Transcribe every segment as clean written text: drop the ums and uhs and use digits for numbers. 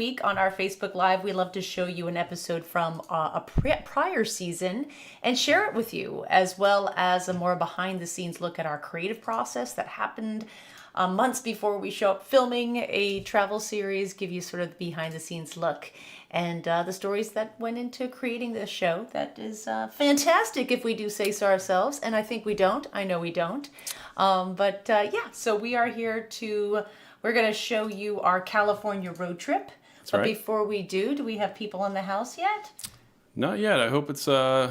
week on our Facebook Live, we love to show you an episode from a prior season and share it with you, as well as a more behind-the-scenes look at our creative process that happened months before we show up filming a travel series, give you sort of the behind-the-scenes look and the stories that went into creating this show. That is fantastic, if we do say so ourselves, and I think we don't. I know we don't. So we are here we're going to show you our California road trip. That's but right. Before we do we have people in the house yet? Not yet. I hope it's not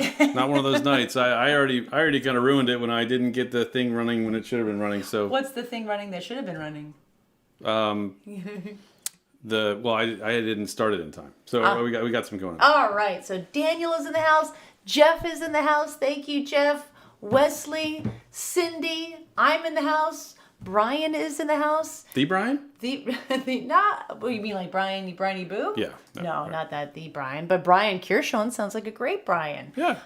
one of those nights. I already kind of ruined it when I didn't get the thing running when it should have been running. So what's the thing running that should have been running? I didn't start it in time. So we got some going on. All right. So Daniel is in the house. Jeff is in the house. Thank you, Jeff. Wesley, Cindy, I'm in the house. Brian is in the house. The Brian? What you mean, like Brian Boo? Yeah. No, not that the Brian, but Brian Kirschon sounds like a great Brian. Yeah.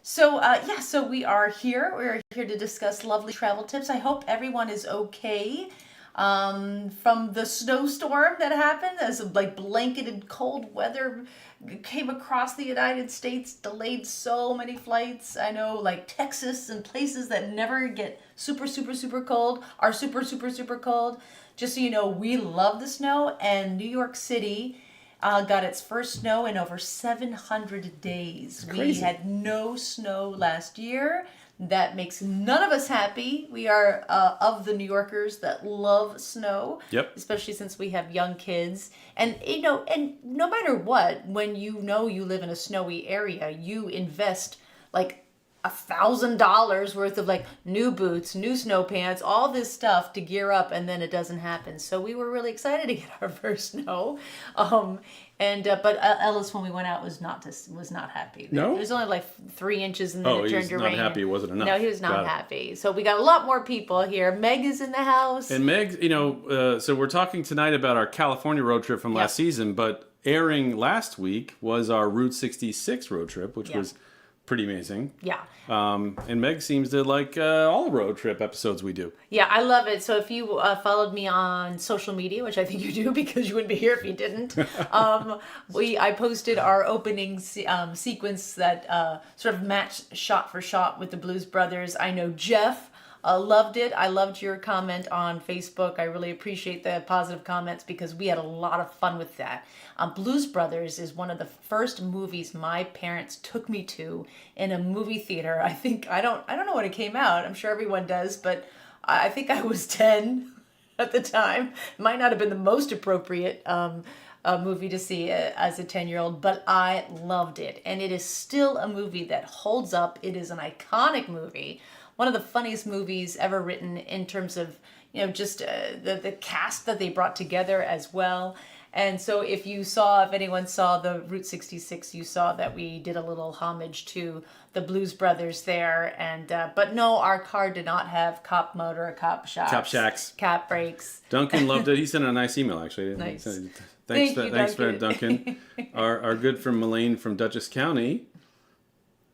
So we are here. We're here to discuss lovely travel tips. I hope everyone is okay from the snowstorm that happened, as like blanketed cold weather came across the United States, delayed so many flights. I know, like Texas and places that never get super, super, super cold are super, super, super cold. Just so you know, we love the snow, and New York City got its first snow in over 700 days. Crazy. We had no snow last year. That makes none of us happy. We are of the New Yorkers that love snow. Yep. Especially since we have young kids. And, and no matter what, when you live in a snowy area, you invest like $1,000 worth of like new boots, new snow pants, all this stuff to gear up, and then it doesn't happen. So we were really excited to get our first snow. But Ellis, when we went out, was not happy. No? It was only like 3 inches, and then it turned to rain. He was not happy. It wasn't enough. No, he was not happy. So we got a lot more people here. Meg is in the house. And Meg, so we're talking tonight about our California road trip from last season, but airing last week was our Route 66 road trip, which was pretty amazing. Yeah. And Meg seems to like all the road trip episodes we do. Yeah, I love it. So if you followed me on social media, which I think you do because you wouldn't be here if you didn't, I posted our opening sequence that sort of matched shot for shot with the Blues Brothers. I know Jeff loved it. I loved your comment on Facebook. I really appreciate the positive comments because we had a lot of fun with that. Blues Brothers is one of the first movies my parents took me to in a movie theater. I don't know when it came out. I'm sure everyone does, but I think I was 10 at the time. Might not have been the most appropriate movie to see as a 10-year-old, but I loved it. And it is still a movie that holds up. It is an iconic movie. One of the funniest movies ever written in terms of, just the cast that they brought together as well. And so if anyone saw the Route 66, you saw that we did a little homage to the Blues Brothers there. And but no, our car did not have cop motor, cop shocks, cap brakes. Duncan loved it. He sent a nice email, actually. Nice. Thanks for Duncan. Our good friend Melaine from Dutchess County.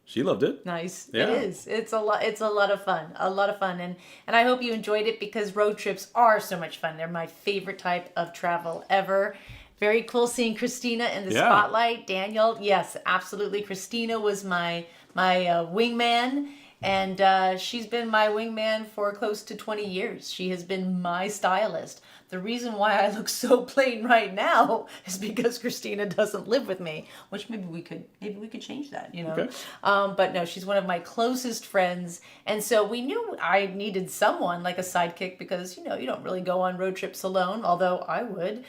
She loved it. Nice. Yeah. It is. It's a lot of fun. And I hope you enjoyed it because road trips are so much fun. They're my favorite type of travel ever. Very cool seeing Christina in the spotlight. Daniel, yes, absolutely. Christina was my wingman, and she's been my wingman for close to 20 years. She has been my stylist. The reason why I look so plain right now is because Christina doesn't live with me, which maybe we could change that, Okay. But no, she's one of my closest friends, and so we knew I needed someone like a sidekick because you don't really go on road trips alone, although I would.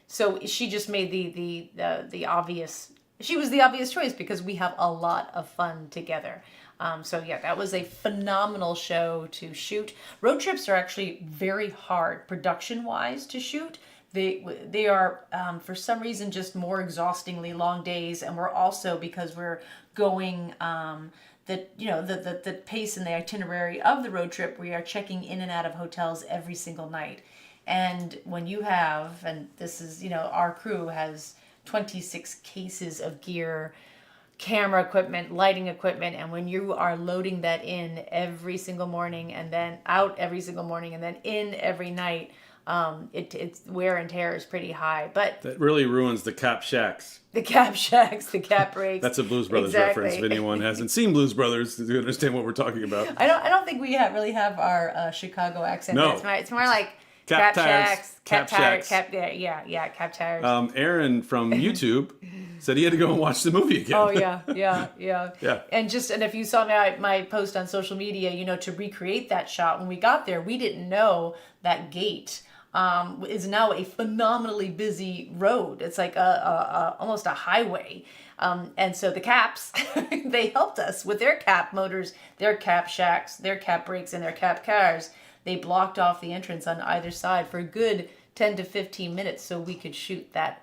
So she just made the obvious. She was the obvious choice because we have a lot of fun together. That was a phenomenal show to shoot. Road trips are actually very hard production-wise to shoot. They are, for some reason, just more exhaustingly long days. And we're also, because we're going the pace and the itinerary of the road trip, we are checking in and out of hotels every single night. And when you have, and this is, our crew has 26 cases of gear, camera equipment, lighting equipment, and when you are loading that in every single morning and then out every single morning and then in every night, It's wear and tear is pretty high. But That really ruins the cap shacks. the cap shacks, the cap breaks. That's a Blues Brothers Exactly. reference. If anyone hasn't seen Blues Brothers, to understand what we're talking about. I don't think we really have our Chicago accent. No. It's more like Cap cap tires, shacks, cap tires, shacks. cap tires. Aaron from YouTube said he had to go and watch the movie again. Oh yeah. Yeah. And if you saw my post on social media, to recreate that shot when we got there, we didn't know that gate is now a phenomenally busy road. It's like almost a highway. And so the Caps, they helped us with their cap motors, their cap shacks, their cap brakes, and their cap cars. They blocked off the entrance on either side for a good 10 to 15 minutes so we could shoot that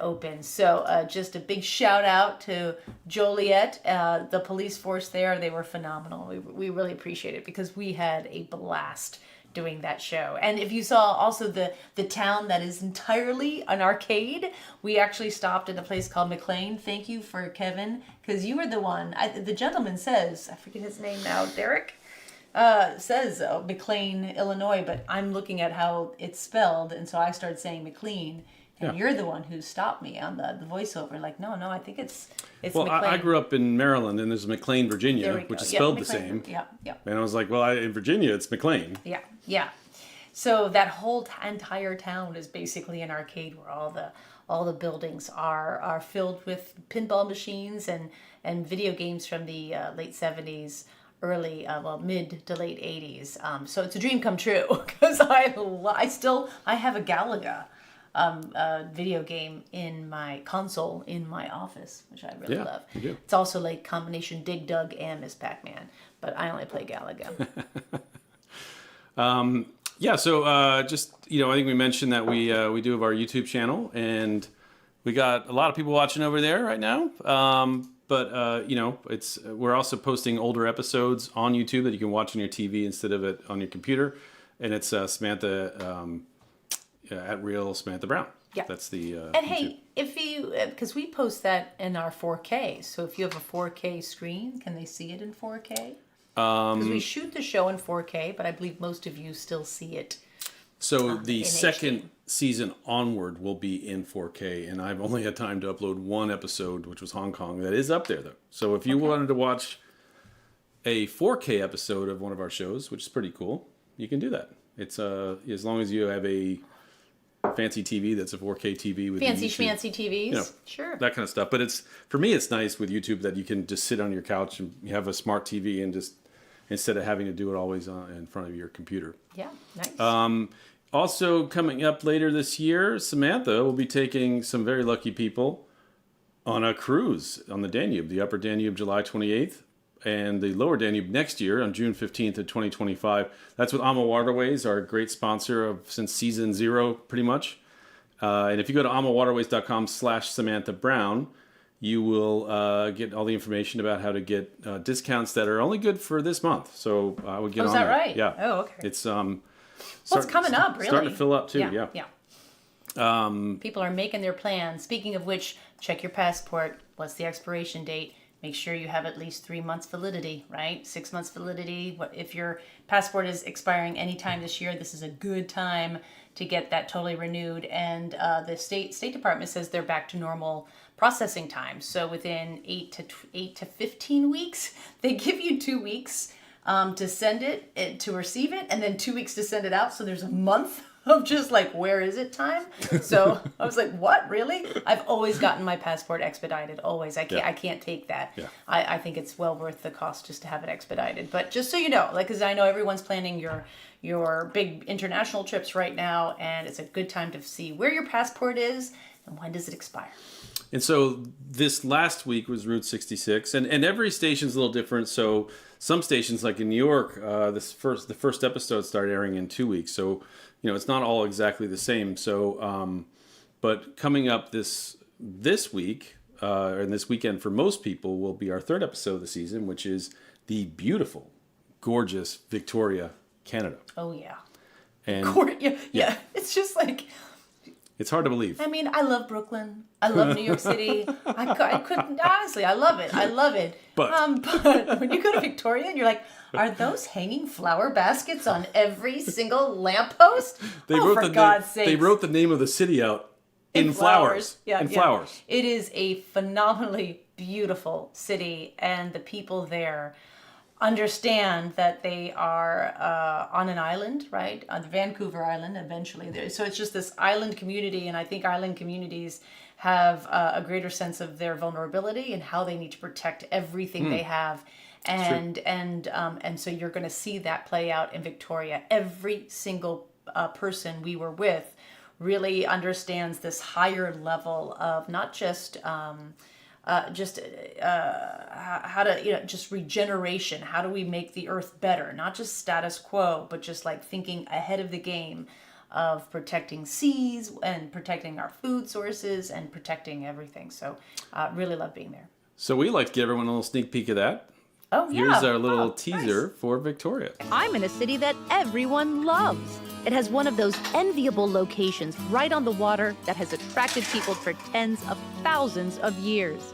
open. So just a big shout out to Joliet, the police force there. They were phenomenal. We really appreciate it because we had a blast doing that show. And if you saw also the town that is entirely an arcade, we actually stopped at a place called McLean. Thank you for Kevin, because you were the one. The gentleman says, I forget his name now, Derek, says McLean, Illinois, but I'm looking at how it's spelled, and so I started saying McLean. And you're the one who stopped me on the voiceover. Like, no, I think it's Well, McLean. I grew up in Maryland, and there's McLean, Virginia, There we which go. is Yeah, spelled the McLean. same. Yeah. And I was like, well, in Virginia, it's McLean. Yeah. So that whole entire town is basically an arcade where all the buildings are filled with pinball machines and video games from the late 70s, early mid to late 80s. So it's a dream come true because I have a Galaga video game in my console in my office, which I really love. You do. It's also like combination Dig Dug and Miss Pac-Man, but I only play Galaga. So just, I think we mentioned that we do have our YouTube channel, and we got a lot of people watching over there right now. But we're also posting older episodes on YouTube that you can watch on your TV instead of it on your computer. And it's Samantha at Real Samantha Brown. Yeah. That's the And YouTube. hey, if you, because we post that in our 4K, so if you have a 4K screen, can they see it in 4K? Because we shoot the show in 4K, but I believe most of you still see it. So the in second HD. season onward will be in 4K, and I've only had time to upload one episode, which was Hong Kong. That is up there, though. So if you wanted to watch a 4K episode of one of our shows, which is pretty cool, you can do that. It's as long as you have a fancy TV that's a 4K TV with Fancy YouTube, schmancy TVs. Sure. that kind of stuff. But for me, it's nice with YouTube that you can just sit on your couch and you have a smart TV and just instead of having to do it always in front of your computer. Yeah, nice. Also coming up later this year, Samantha will be taking some very lucky people on a cruise on the Danube, the Upper Danube, July 28th, and the Lower Danube next year on June 15th of 2025. That's with AMA Waterways, our great sponsor since season 0, pretty much. And if you go to amawaterways.com/Samantha Brown, you will get all the information about how to get discounts that are only good for this month. So I would get on is that there. right? Yeah. Oh, okay. It's It's coming up, really. Starting to fill up too. Yeah. People are making their plans. Speaking of which, check your passport. What's the expiration date? Make sure you have at least 3 months validity, right? 6 months validity. If your passport is expiring anytime this year, this is a good time to get that totally renewed. And the State Department says they're back to normal processing time. So within 8 to 15 weeks, they give you 2 weeks to send it, to receive it, and then 2 weeks to send it out. So there's a month of just like, where is it time? So I was like, what, really? I've always gotten my passport expedited, always. I can't take that. Yeah. I think it's well worth the cost just to have it expedited. But just so you know, because I know everyone's planning your big international trips right now, and it's a good time to see where your passport is and when does it expire. And so this last week was Route 66, and every station's a little different. So some stations, like in New York, the first episode started airing in 2 weeks. So it's not all exactly the same. So, but coming up this week and this weekend for most people will be our third episode of the season, which is the beautiful, gorgeous Victoria, Canada. Oh yeah, And yeah. It's just like. It's hard to believe. I mean, I love Brooklyn. I love New York City. I couldn't, honestly, I love it. But when you go to Victoria and you're like, Are those hanging flower baskets on every single lamppost? They for God's sake. They wrote the name of the city out in flowers. Yeah, flowers. It is a phenomenally beautiful city, and the people there understand that they are on an island, right? On Vancouver Island eventually. So it's just this island community, and I think island communities have a greater sense of their vulnerability and how they need to protect everything they have. And so you're going to see that play out in Victoria. Every single person we were with really understands this higher level of not just how to, just regeneration. How do we make the earth better? Not just status quo, but just like thinking ahead of the game of protecting seas and protecting our food sources and protecting everything. So really love being there. So we like to give everyone a little sneak peek of that. Oh, yeah. Here's our little teaser for Victoria. I'm in a city that everyone loves. It has one of those enviable locations right on the water that has attracted people for tens of thousands of years.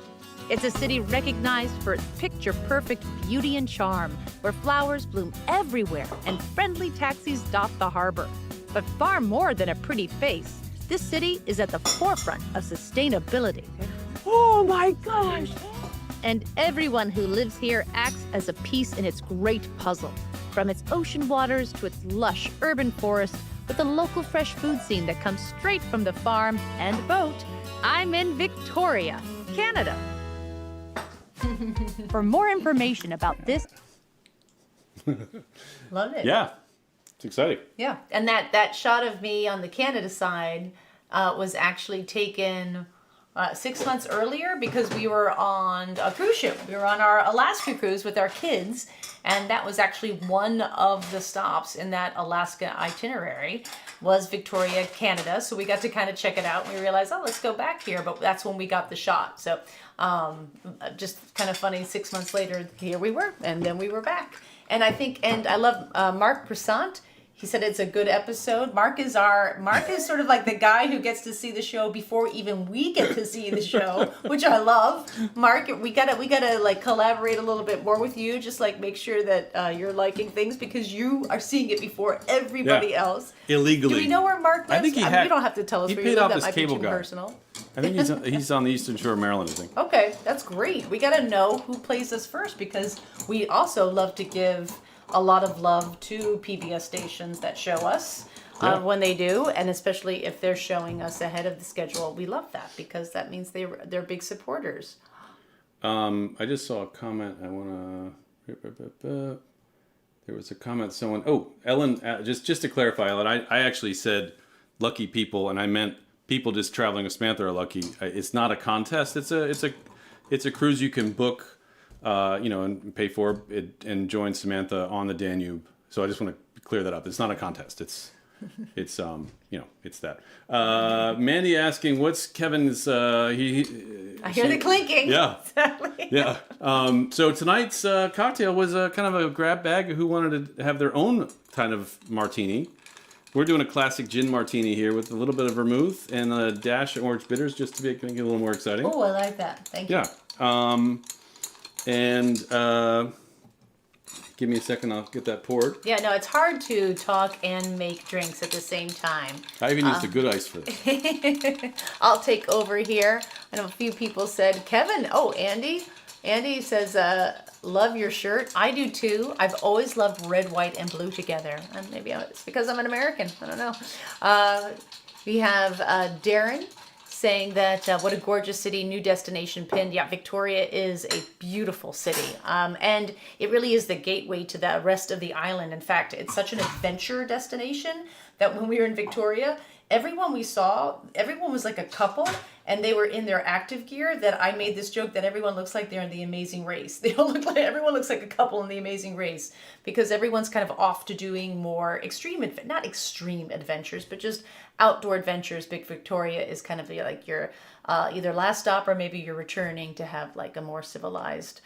It's a city recognized for its picture-perfect beauty and charm, where flowers bloom everywhere and friendly taxis dot the harbor. But far more than a pretty face, this city is at the forefront of sustainability. Oh my gosh! And everyone who lives here acts as a piece in its great puzzle. From its ocean waters to its lush urban forest, with a local fresh food scene that comes straight from the farm and boat, I'm in Victoria, Canada. For more information about this... Love it. Yeah, it's exciting. Yeah, and that shot of me on the Canada side was actually taken 6 months earlier because we were on a cruise ship. We were on our Alaska cruise with our kids, and that was actually one of the stops in that Alaska itinerary was Victoria, Canada. So we got to kind of check it out, and we realized, oh, let's go back here. But that's when we got the shot. So just kind of funny, 6 months later, here we were, and then we were back. And I love Mark Prasant. He said it's a good episode. Mark is sort of like the guy who gets to see the show before even we get to see the show, which I love. Mark, we gotta like collaborate a little bit more with you, just like make sure that you're liking things because you are seeing it before everybody else. Illegally. Do we know where Mark lives? I think you don't have to tell us he where paid you live. off That his might be cable too guy. personal. I think he's on the eastern shore of Maryland, I think. Okay, that's great. We gotta know who plays us first because we also love to give a lot of love to PBS stations that show us when they do, and especially if they're showing us ahead of the schedule. We love that because that means they're big supporters. I just saw a comment. I want to... There was a comment. Someone... Oh, Ellen, just to clarify, Ellen, I actually said lucky people, and I meant people just traveling with Samantha are lucky. It's not a contest. It's a cruise you can book, and pay for it and join Samantha on the Danube. So I just want to clear that up. It's not a contest. It's it's that. Mandy asking, what's Kevin's? I hear the clinking. Yeah. Exactly. Yeah. So tonight's cocktail was kind of a grab bag. Who wanted to have their own kind of martini? We're doing a classic gin martini here with a little bit of vermouth and a dash of orange bitters just to make it a little more exciting. Oh, I like that. Thank you. Yeah. And give me a second, I'll get that poured. Yeah, no, it's hard to talk and make drinks at the same time. I even used a good ice for this. I'll take over here. I know a few people said, Kevin, Andy. Andy says, love your shirt. I do too. I've always loved red, white, and blue together. And maybe it's because I'm an American. I don't know. We have Darren saying that what a gorgeous city, new destination pinned. Yeah, Victoria is a beautiful city. And it really is the gateway to the rest of the island. In fact, it's such an adventure destination that when we were in Victoria, everyone we saw, everyone was like a couple and they were in their active gear that I made this joke that everyone looks like they're in The Amazing Race. Everyone looks like a couple in The Amazing Race because everyone's kind of off to doing more not extreme adventures, but just outdoor adventures. Big Victoria is kind of like your either last stop or maybe you're returning to have like a more civilized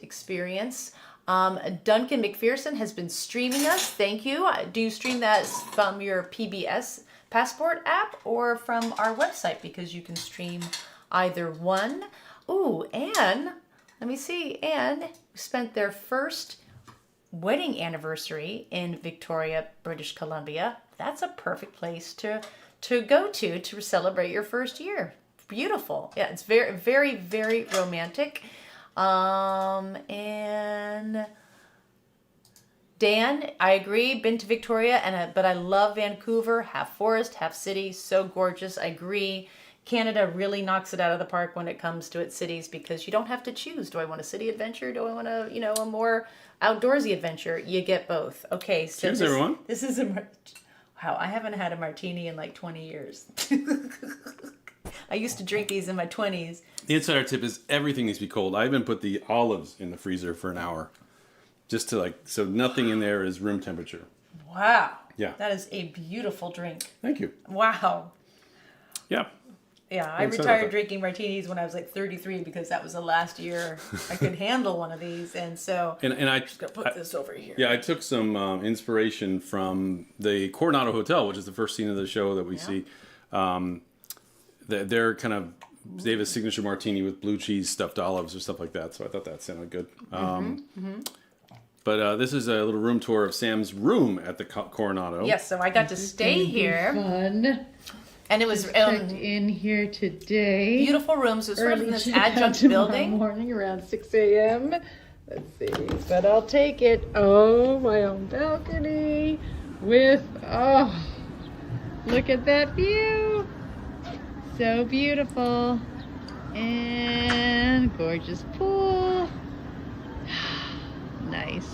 experience. Duncan McPherson has been streaming us. Thank you. Do you stream that from your PBS Passport app or from our website? Because you can stream either one. Ooh, and let me see, and spent their first wedding anniversary in Victoria, British Columbia. That's a perfect place to go to celebrate your first year. Beautiful. Yeah, it's very, very, very romantic. And Dan, I agree. Been to Victoria, but I love Vancouver. Half forest, half city. So gorgeous. I agree. Canada really knocks it out of the park when it comes to its cities because you don't have to choose. Do I want a city adventure? Do I want a more outdoorsy adventure? You get both. Okay, so cheers, everyone. This is wow. I haven't had a martini in like 20 years. I used to drink these in my 20s. The insider tip is everything needs to be cold. I even put the olives in the freezer for an hour, just to so nothing in there is room temperature. Wow. Yeah. That is a beautiful drink. Thank you. Wow. Yeah. Yeah, I retired drinking martinis when I was like 33 because that was the last year I could handle one of these, and so and I just gonna put this over here. Yeah, I took some inspiration from the Coronado Hotel, which is the first scene of the show that we see. They're kind of they have a signature martini with blue cheese, stuffed olives, or stuff like that. So I thought that sounded good. But this is a little room tour of Sam's room at the Coronado. Yes, so I got to stay here. Fun. And it was Checked in here today. beautiful rooms. It was sort of in this checkout adjunct tomorrow building. morning around 6 a.m. Let's see, but I'll take it. Oh, my own balcony with, look at that view. So beautiful. And gorgeous pool. Nice.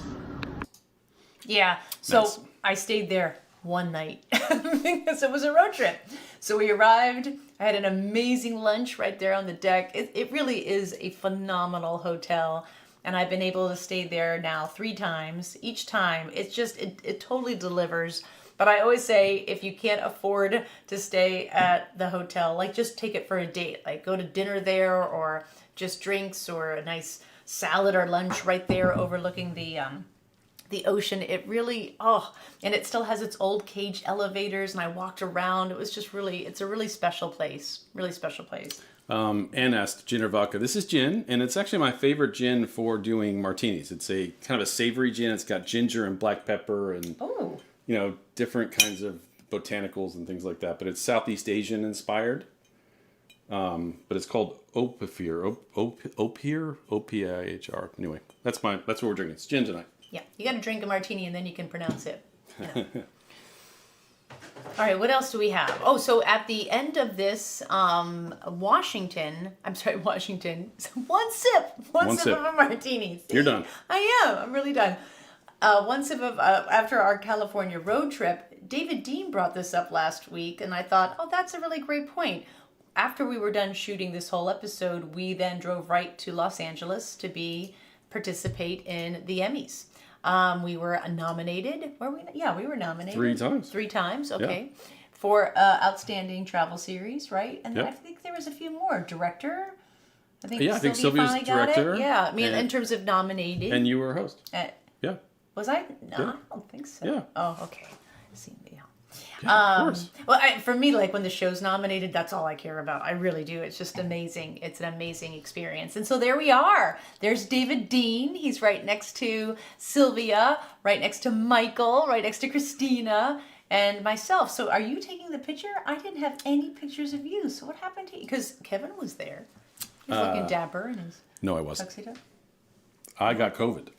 Yeah, so Nice. I stayed there one night because it was a road trip. So we arrived. I had an amazing lunch right there on the deck. It really is a phenomenal hotel. And I've been able to stay there now 3 times. Each time, it's just, it totally delivers. But I always say, if you can't afford to stay at the hotel, just take it for a date. Like go to dinner there or just drinks or a nice salad or lunch right there overlooking the ocean. It really, and it still has its old cage elevators, and I walked around. It was just it's a really special place. Really special place. Anne asked, gin or vodka? This is gin, and it's actually my favorite gin for doing martinis. It's a kind of a savory gin. It's got ginger and black pepper and, different kinds of botanicals and things like that. But it's Southeast Asian inspired. But it's called Opihir. Opihir? O-P-I-H-R. Anyway, that's what we're drinking. It's gin tonight. Yeah, you got to drink a martini and then you can pronounce it. Yeah. All right, what else do we have? Oh, so at the end of this, Washington, one sip of a martini. See? You're done. I am. I'm really done. One sip of, after our California road trip, David Dean brought this up last week, and I thought, that's a really great point. After we were done shooting this whole episode, we then drove right to Los Angeles to participate in the Emmys. We were nominated. Were we? Yeah, we were nominated 3 times. 3 times. Okay, for outstanding travel series, right? And then I think there was a few more. Director. I think Sylvia was finally director. got it. Yeah, I mean, in terms of nominated. And you were a host. Yeah. Was I? No, Yeah. I don't think so. Yeah. Oh, okay. See, Yeah, of course. Well, for me, when the show's nominated, that's all I care about. I really do. It's just amazing. It's an amazing experience. And so there we are. There's David Dean. He's right next to Sylvia, right next to Michael, right next to Christina, and myself. So are you taking the picture? I didn't have any pictures of you. So what happened to you? Because Kevin was there. He's looking dapper in his No, I wasn't. tuxedo. I got COVID.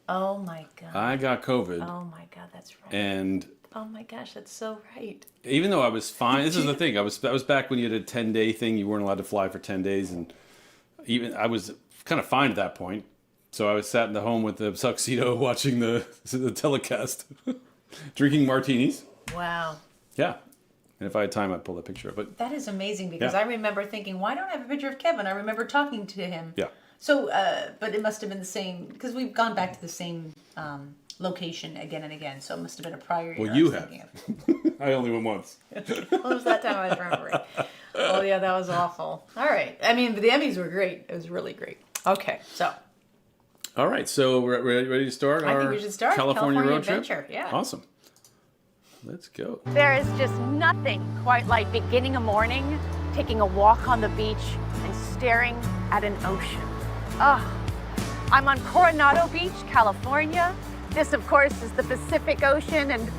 Oh, my God. I got COVID. Oh, my God. That's right. And Oh my gosh, that's so right. even though I was fine, this is the thing. I was back when you had a 10-day thing. You weren't allowed to fly for 10 days, and even I was kind of fine at that point. So I was sat in the home with the tuxedo, watching the telecast, drinking martinis. Wow. Yeah, and if I had time, I'd pull that picture up. But That is amazing because Yeah. I remember thinking, why don't I have a picture of Kevin? I remember talking to him. yeah, So, but it must have been the same because we've gone back to the same location again and again. So it must have been a prior year. Well, you I was have. thinking of. I only went once. What was that time I was remembering? Oh yeah, that was awful. All right. I mean, the Emmys were great. It was really great. Okay, so All right, so we're ready to start I our think we should start California road adventure. trip? Yeah. Awesome. Let's go. There is just nothing quite like beginning a morning, taking a walk on the beach, and staring at an ocean. I'm on Coronado Beach, California. This, of course, is the Pacific Ocean, and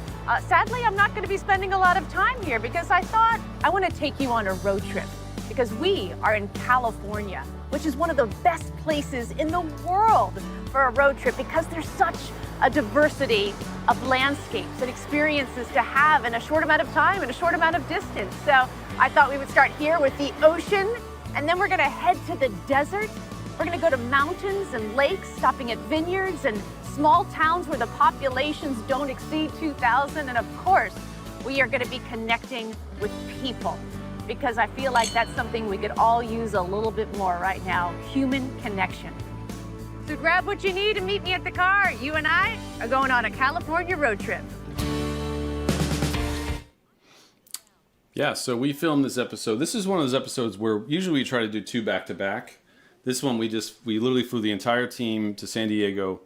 sadly, I'm not going to be spending a lot of time here because I thought I want to take you on a road trip because we are in California, which is one of the best places in the world for a road trip because there's such a diversity of landscapes and experiences to have in a short amount of time and a short amount of distance. So I thought we would start here with the ocean, and then we're going to head to the desert. We're going to go to mountains and lakes, stopping at vineyards and small towns where the populations don't exceed 2,000. And of course, we are going to be connecting with people because I feel like that's something we could all use a little bit more right now, human connection. So grab what you need and meet me at the car. You and I are going on a California road trip. Yeah, so we filmed this episode. This is one of those episodes where usually we try to do 2 back-to-back. This one, we literally flew the entire team to San Diego,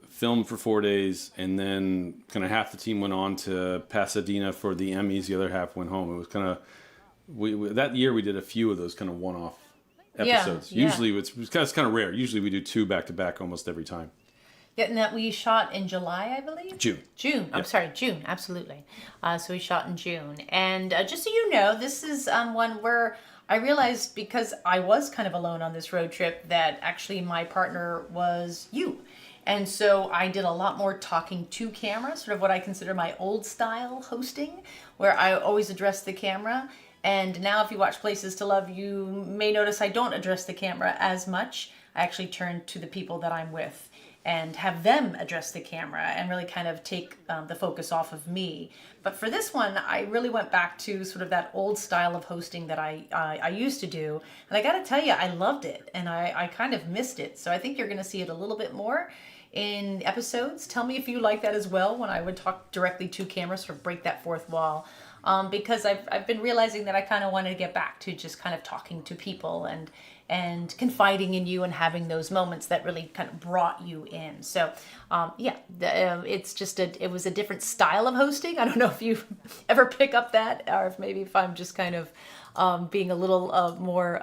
filmed for 4 days, and then kind of half the team went on to Pasadena for the Emmys. The other half went home. It was kind of, that year we did a few of those kind of one-off episodes. Yeah. Usually it's kind of rare. Usually we do 2 back-to-back almost every time. Yeah, and that we shot in July, I believe? June. I'm sorry, June, absolutely. So we shot in June. And just so you know, this is one where I realized, because I was kind of alone on this road trip, that actually my partner was you. And so I did a lot more talking to camera, sort of what I consider my old style hosting, where I always address the camera. And now if you watch Places to Love, you may notice I don't address the camera as much. I actually turn to the people that I'm with and have them address the camera and really kind of take the focus off of me. But for this one, I really went back to sort of that old style of hosting that I used to do. And I got to tell you, I loved it and I kind of missed it. So I think you're going to see it a little bit more in episodes. Tell me if you like that as well, when I would talk directly to camera, sort of break that fourth wall. Because I've been realizing that I kind of wanted to get back to just kind of talking to people and confiding in you and having those moments that really kind of brought you in. So, it's just it was a different style of hosting. I don't know if you ever pick up that, or if I'm just kind of being a little more,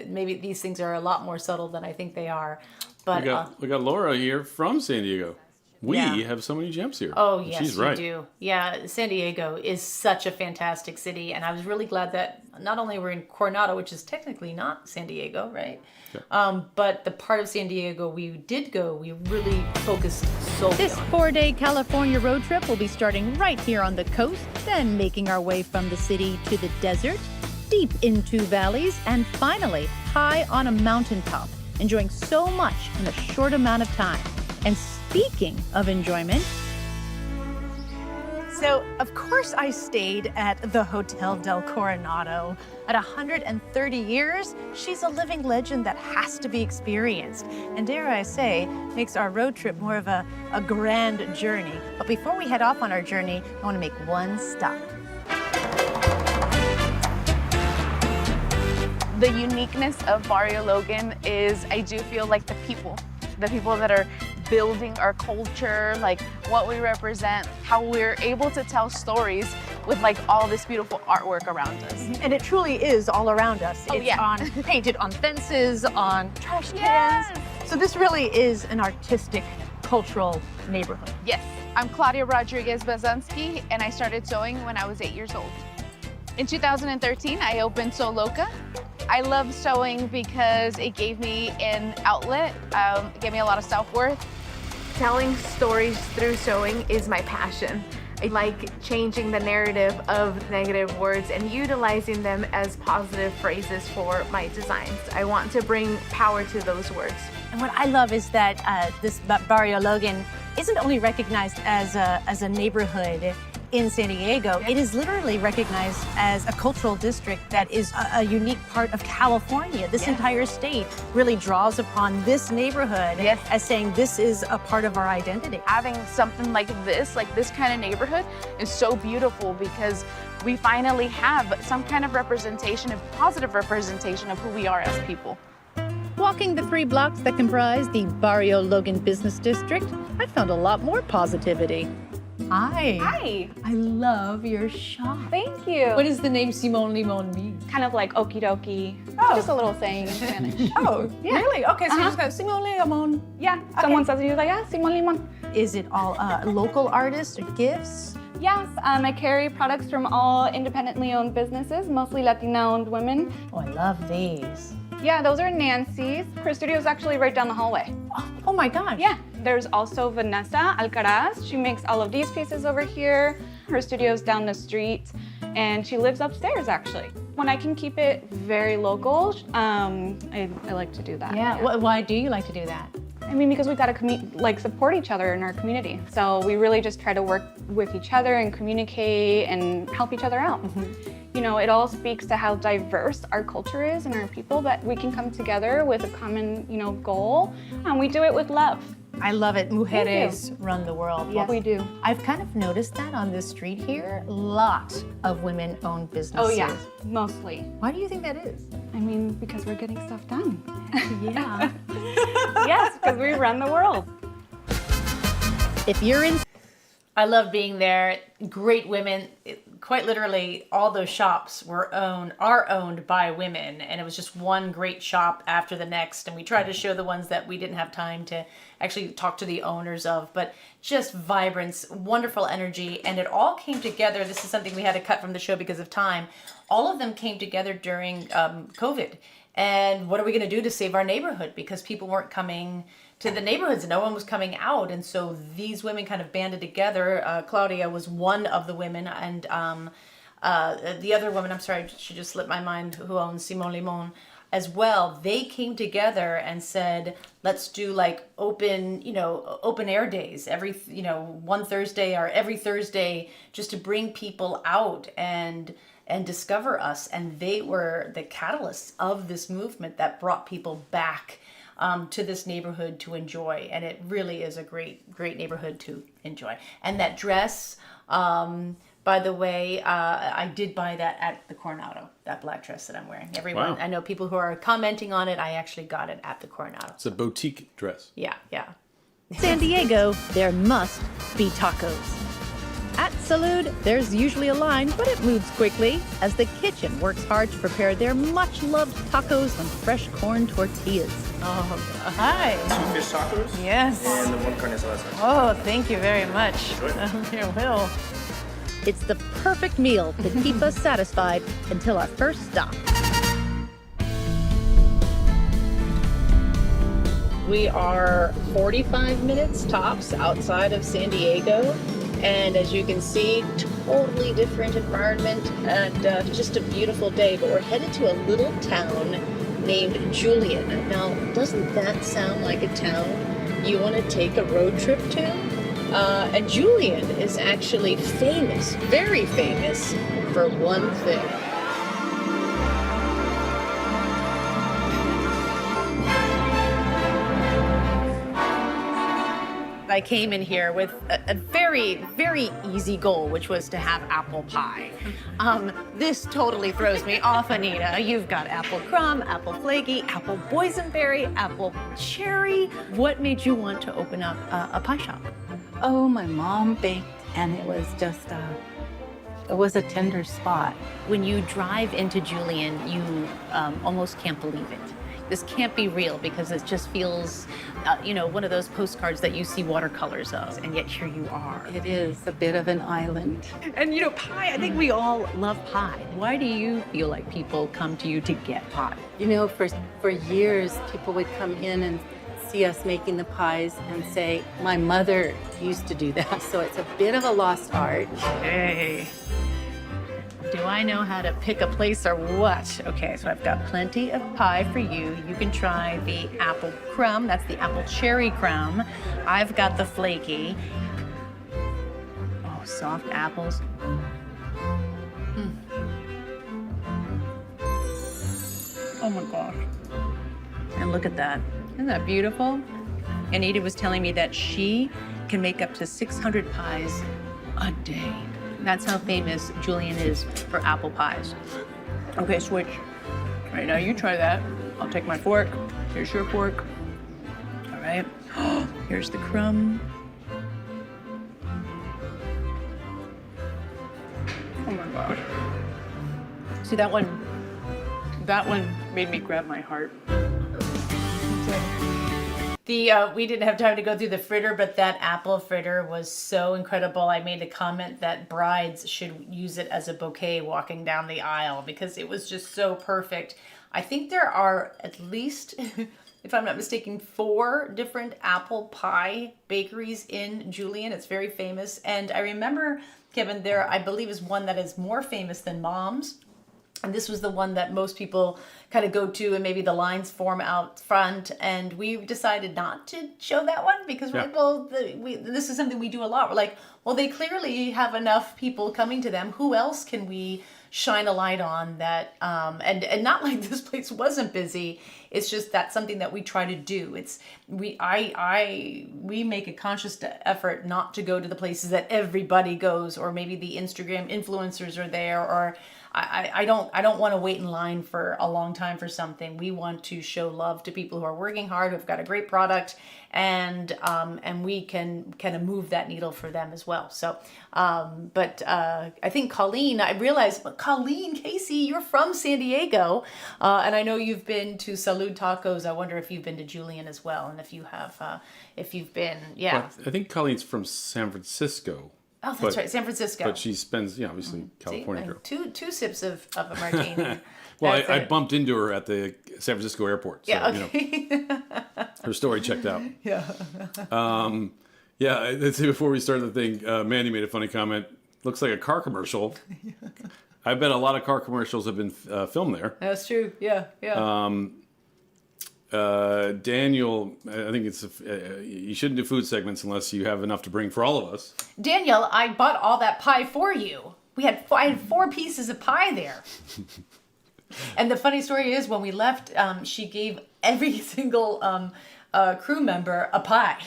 maybe these things are a lot more subtle than I think they are. But we got Laura here from San Diego. We Yeah. have so many gems here. Oh, yes, She's right. you do. Yeah, San Diego is such a fantastic city, and I was really glad that not only we're in Coronado, which is technically not San Diego, right? Yeah. But the part of San Diego we did go, we really focused solely This on. 4-day California road trip will be starting right here on the coast, then making our way from the city to the desert, deep into valleys, and finally high on a mountaintop, enjoying so much in a short amount of time. And speaking of enjoyment, so of course I stayed at the Hotel Coronado. At 130 years, she's a living legend that has to be experienced. And dare I say, makes our road trip more of a grand journey. But before we head off on our journey, I want to make one stop. The uniqueness of Barrio Logan is, I do feel like the people that are building our culture, like what we represent, how we're able to tell stories with like all this beautiful artwork around us. And it truly is all around us. Oh, it's yeah. painted on fences, on trash cans. Yes. So this really is an artistic, cultural neighborhood. Yes, I'm Claudia Rodriguez Bazanski, and I started sewing when I was 8 years old. In 2013, I opened Sew Loca. I love sewing because it gave me an outlet, it gave me a lot of self-worth. Telling stories through sewing is my passion. I like changing the narrative of negative words and utilizing them as positive phrases for my designs. I want to bring power to those words. And what I love is that this Barrio Logan isn't only recognized as a neighborhood in San Diego, it is literally recognized as a cultural district that is a unique part of California. This entire state really draws upon this neighborhood as saying this is a part of our identity. Having something like this kind of neighborhood is so beautiful because we finally have some kind of representation, a positive representation of who we are as people. Walking the 3 blocks that comprise the Barrio Logan Business District, I found a lot more positivity. Hi. Hi. I love your shop. Thank you. What does the name Simon Limon mean? Kind of like okie dokie. Oh. Just a little saying in Spanish. Oh, really? Okay, so you just got Simon Limon. Yeah. Someone says it, you're like, yeah, Simon Limon. Is it all local artists or gifts? Yes, I carry products from all independently owned businesses, mostly Latina-owned women. Oh, I love these. Yeah, those are Nancy's. Her studio is actually right down the hallway. Oh my gosh. Yeah, there's also Vanessa Alcaraz. She makes all of these pieces over here. Her studio's down the street, and she lives upstairs, actually. When I can keep it very local, I like to do that. Yeah. Why do you like to do that? I mean, because we gotta support each other in our community. So we really just try to work with each other and communicate and help each other out. You know, it all speaks to how diverse our culture is and our people, that we can come together with a common, goal, and we do it with love. I love it. Mujeres run the world. Yes, we do. I've kind of noticed that on this street here. A lot of women-owned businesses. Oh yeah, mostly. Why do you think that is? I mean, because we're getting stuff done. Yeah. Yes, because we run the world. If you're in I love being there. Great women. Quite literally, all those shops are owned by women, and it was just one great shop after the next. And we tried to show the ones that we didn't have time to actually talk to the owners of, but just vibrance, wonderful energy, and it all came together. This is something we had to cut from the show because of time. All of them came together during COVID. And what are we going to do to save our neighborhood? Because people weren't coming to the neighborhoods. No one was coming out. And so these women kind of banded together. Claudia was one of the women. And the other woman, I'm sorry, she just slipped my mind, who owns Simon Limon as well. They came together and said, let's do like open air days every, one Thursday or every Thursday, just to bring people out and discover us. And they were the catalysts of this movement that brought people back to this neighborhood to enjoy. And it really is a great neighborhood to enjoy. And that dress, by the way, I did buy that at the Coronado, that black dress that I'm wearing. Everyone, Wow. I know people who are commenting on it. I actually got it at the Coronado. It's a boutique dress. Yeah. San Diego, there must be tacos. At Salud, there's usually a line, but it moves quickly as the kitchen works hard to prepare their much-loved tacos on fresh corn tortillas. Oh, hi. 2 fish tacos. Yes. And the 1 carne asada. Oh, thank you very much. Here, Will. It's the perfect meal to keep us satisfied until our first stop. We are 45 minutes tops outside of San Diego. And as you can see, totally different environment and just a beautiful day. But we're headed to a little town named Julian. Now, doesn't that sound like a town you want to take a road trip to? And Julian is actually famous, very famous, for one thing. I came in here with a very, very easy goal, which was to have apple pie. This totally throws me off, Anita. You've got apple crumb, apple flaky, apple boysenberry, apple cherry. What made you want to open up a pie shop? Oh, my mom baked, and it was just it was a tender spot. When you drive into Julian, you almost can't believe it. This can't be real because it just feels, one of those postcards that you see watercolors of, and yet here you are. It is a bit of an island. And pie, I think we all love pie. Why do you feel like people come to you to get pie? For years, people would come in and see us making the pies and say, my mother used to do that. So it's a bit of a lost art. Hey. Do I know how to pick a place or what? Okay, so I've got plenty of pie for you. You can try the apple crumb. That's the apple cherry crumb. I've got the flaky. Oh, soft apples. Oh my gosh. And look at that. Isn't that beautiful? Anita was telling me that she can make up to 600 pies a day. That's how famous Julian is for apple pies. Okay, switch. All right, now you try that. I'll take my fork. Here's your fork. All right. Here's the crumb. my gosh. See, that one made me grab my heart. We didn't have time to go through the fritter, but that apple fritter was so incredible. I made a comment that brides should use it as a bouquet walking down the aisle because it was just so perfect. I think there are at least, if I'm not mistaken, 4 different apple pie bakeries in Julian. It's very famous. And I remember, Kevin, there I believe is one that is more famous than Mom's. And this was the one that most people kind of go to, and maybe the lines form out front. And we decided not to show that one because we're like, well, this is something we do a lot. We're like, well, they clearly have enough people coming to them. Who else can we shine a light on that? And not like this place wasn't busy. It's just that's something that we try to do. We make a conscious effort not to go to the places that everybody goes, or maybe the Instagram influencers are there, or I don't want to wait in line for a long time for something. We want to show love to people who are working hard, who've got a great product, and we can kind of move that needle for them as well. So, but I think Colleen, I realized, Colleen Casey, you're from San Diego, and I know you've been to Salud Tacos. I wonder if you've been to Julian as well, and if you have, if you've been, Well, I think Colleen's from San Francisco. Oh, that's right, San Francisco. But she spends, obviously, California girl. Two sips of a martini. Well, I bumped into her at the San Francisco airport. So, okay. Her story checked out. Yeah. Let's say before we start the thing, Mandy made a funny comment. Looks like a car commercial. I bet a lot of car commercials have been filmed there. That's true. Yeah. Daniel, I think it's you shouldn't do food segments unless you have enough to bring for all of us. Daniel, I bought all that pie for you. I had 4 pieces of pie there. And the funny story is, when we left, she gave every single crew member a pie.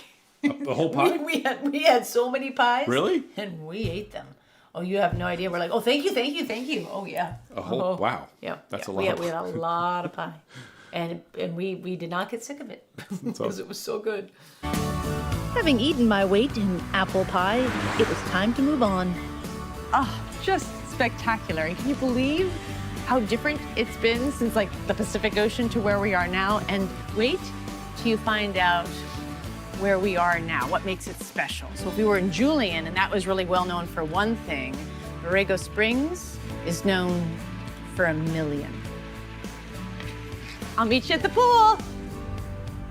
A whole pie? we had so many pies. Really? And we ate them. Oh, you have no idea. We're like, oh, thank you. Oh, yeah. A whole, wow. Yeah. That's a lot. We had a lot of pie. And we did not get sick of it because it was so good. Having eaten my weight in apple pie, it was time to move on. Oh, just spectacular. Can you believe how different it's been since like the Pacific Ocean to where we are now? And wait till you find out where we are now, what makes it special. So if we were in Julian, and that was really well known for one thing, Borrego Springs is known for a million. I'll meet you at the pool.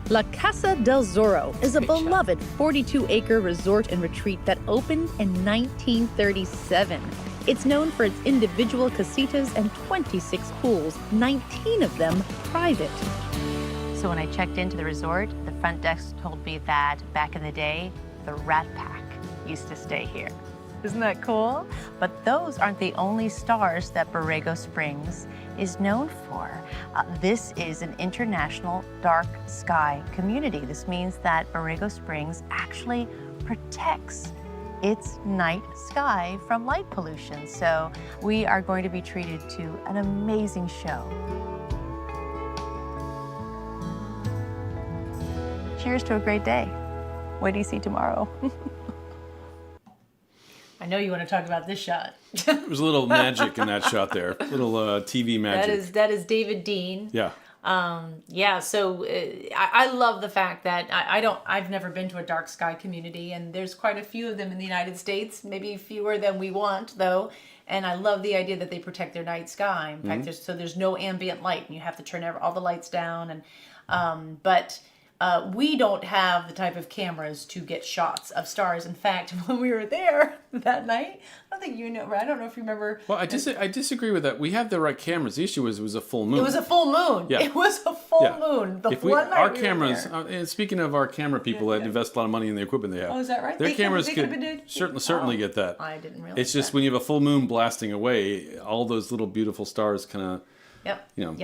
La Casa del Zorro is a beloved 42-acre resort and retreat that opened in 1937. It's known for its individual casitas and 26 pools, 19 of them private. So when I checked into the resort, the front desk told me that back in the day, the Rat Pack used to stay here. Isn't that cool? But those aren't the only stars that Borrego Springs is known for. This is an international dark sky community. This means that Borrego Springs actually protects its night sky from light pollution. So we are going to be treated to an amazing show. Cheers to a great day. What do you see tomorrow? I know you want to talk about this shot. There was a little magic in that shot there. A little TV magic. That is David Dean. Yeah. So I love the fact that I've never been to a dark sky community, and there's quite a few of them in the United States, maybe fewer than we want though. And I love the idea that they protect their night sky. In fact, there's no ambient light, and you have to turn all the lights down. And but we don't have the type of cameras to get shots of stars. In fact, when we were there that night, I don't think you know. I don't know if you remember. Well, I disagree with that. We have the right cameras. The issue was it was a full moon. It was a full moon. Yeah. It was a full moon. Our cameras. And speaking of our camera people that invest a lot of money in the equipment they have. Oh, is that right? Their cameras could certainly get that. I didn't realize. It's just when you have a full moon blasting away, all those little beautiful stars kind of.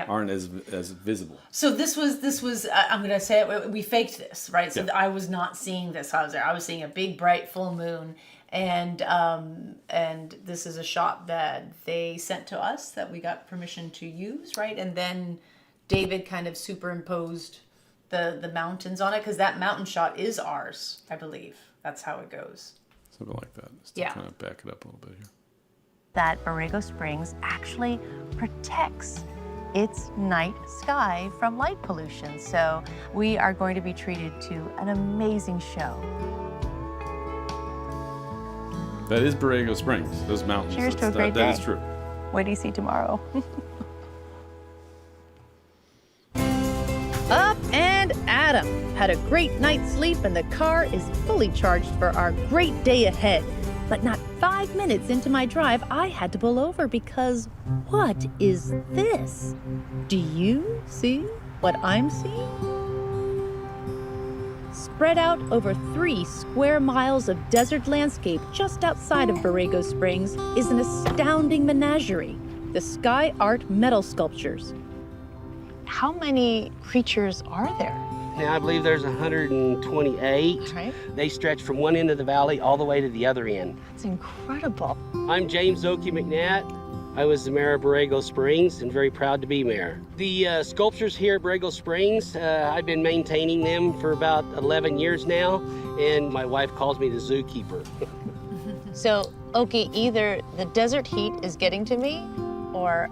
Aren't as visible. So this was I'm gonna say it, we faked this, right? So I was not seeing this. I was seeing a big bright full moon, and this is a shot that they sent to us that we got permission to use, right? And then David kind of superimposed the mountains on it, because that mountain shot is ours, I believe. That's how it goes. Something like that. Just to kind of back it up a little bit here. that Borrego Springs actually protects its night sky from light pollution. So we are going to be treated to an amazing show. That is Borrego Springs, those mountains. Cheers to a great day. That is true. What do you see tomorrow? Up and Adam had a great night's sleep and the car is fully charged for our great day ahead. But not 5 minutes into my drive, I had to pull over because what is this? Do you see what I'm seeing? Spread out over 3 square miles of desert landscape just outside of Borrego Springs is an astounding menagerie, the Sky Art metal sculptures. How many creatures are there? Now, I believe there's 128. Right. They stretch from one end of the valley all the way to the other end. That's incredible. I'm James Oakey McNatt. I was the mayor of Borrego Springs and very proud to be mayor. The sculptures here at Borrego Springs, I've been maintaining them for about 11 years now, and my wife calls me the zookeeper. So, Oki, either the desert heat is getting to me, or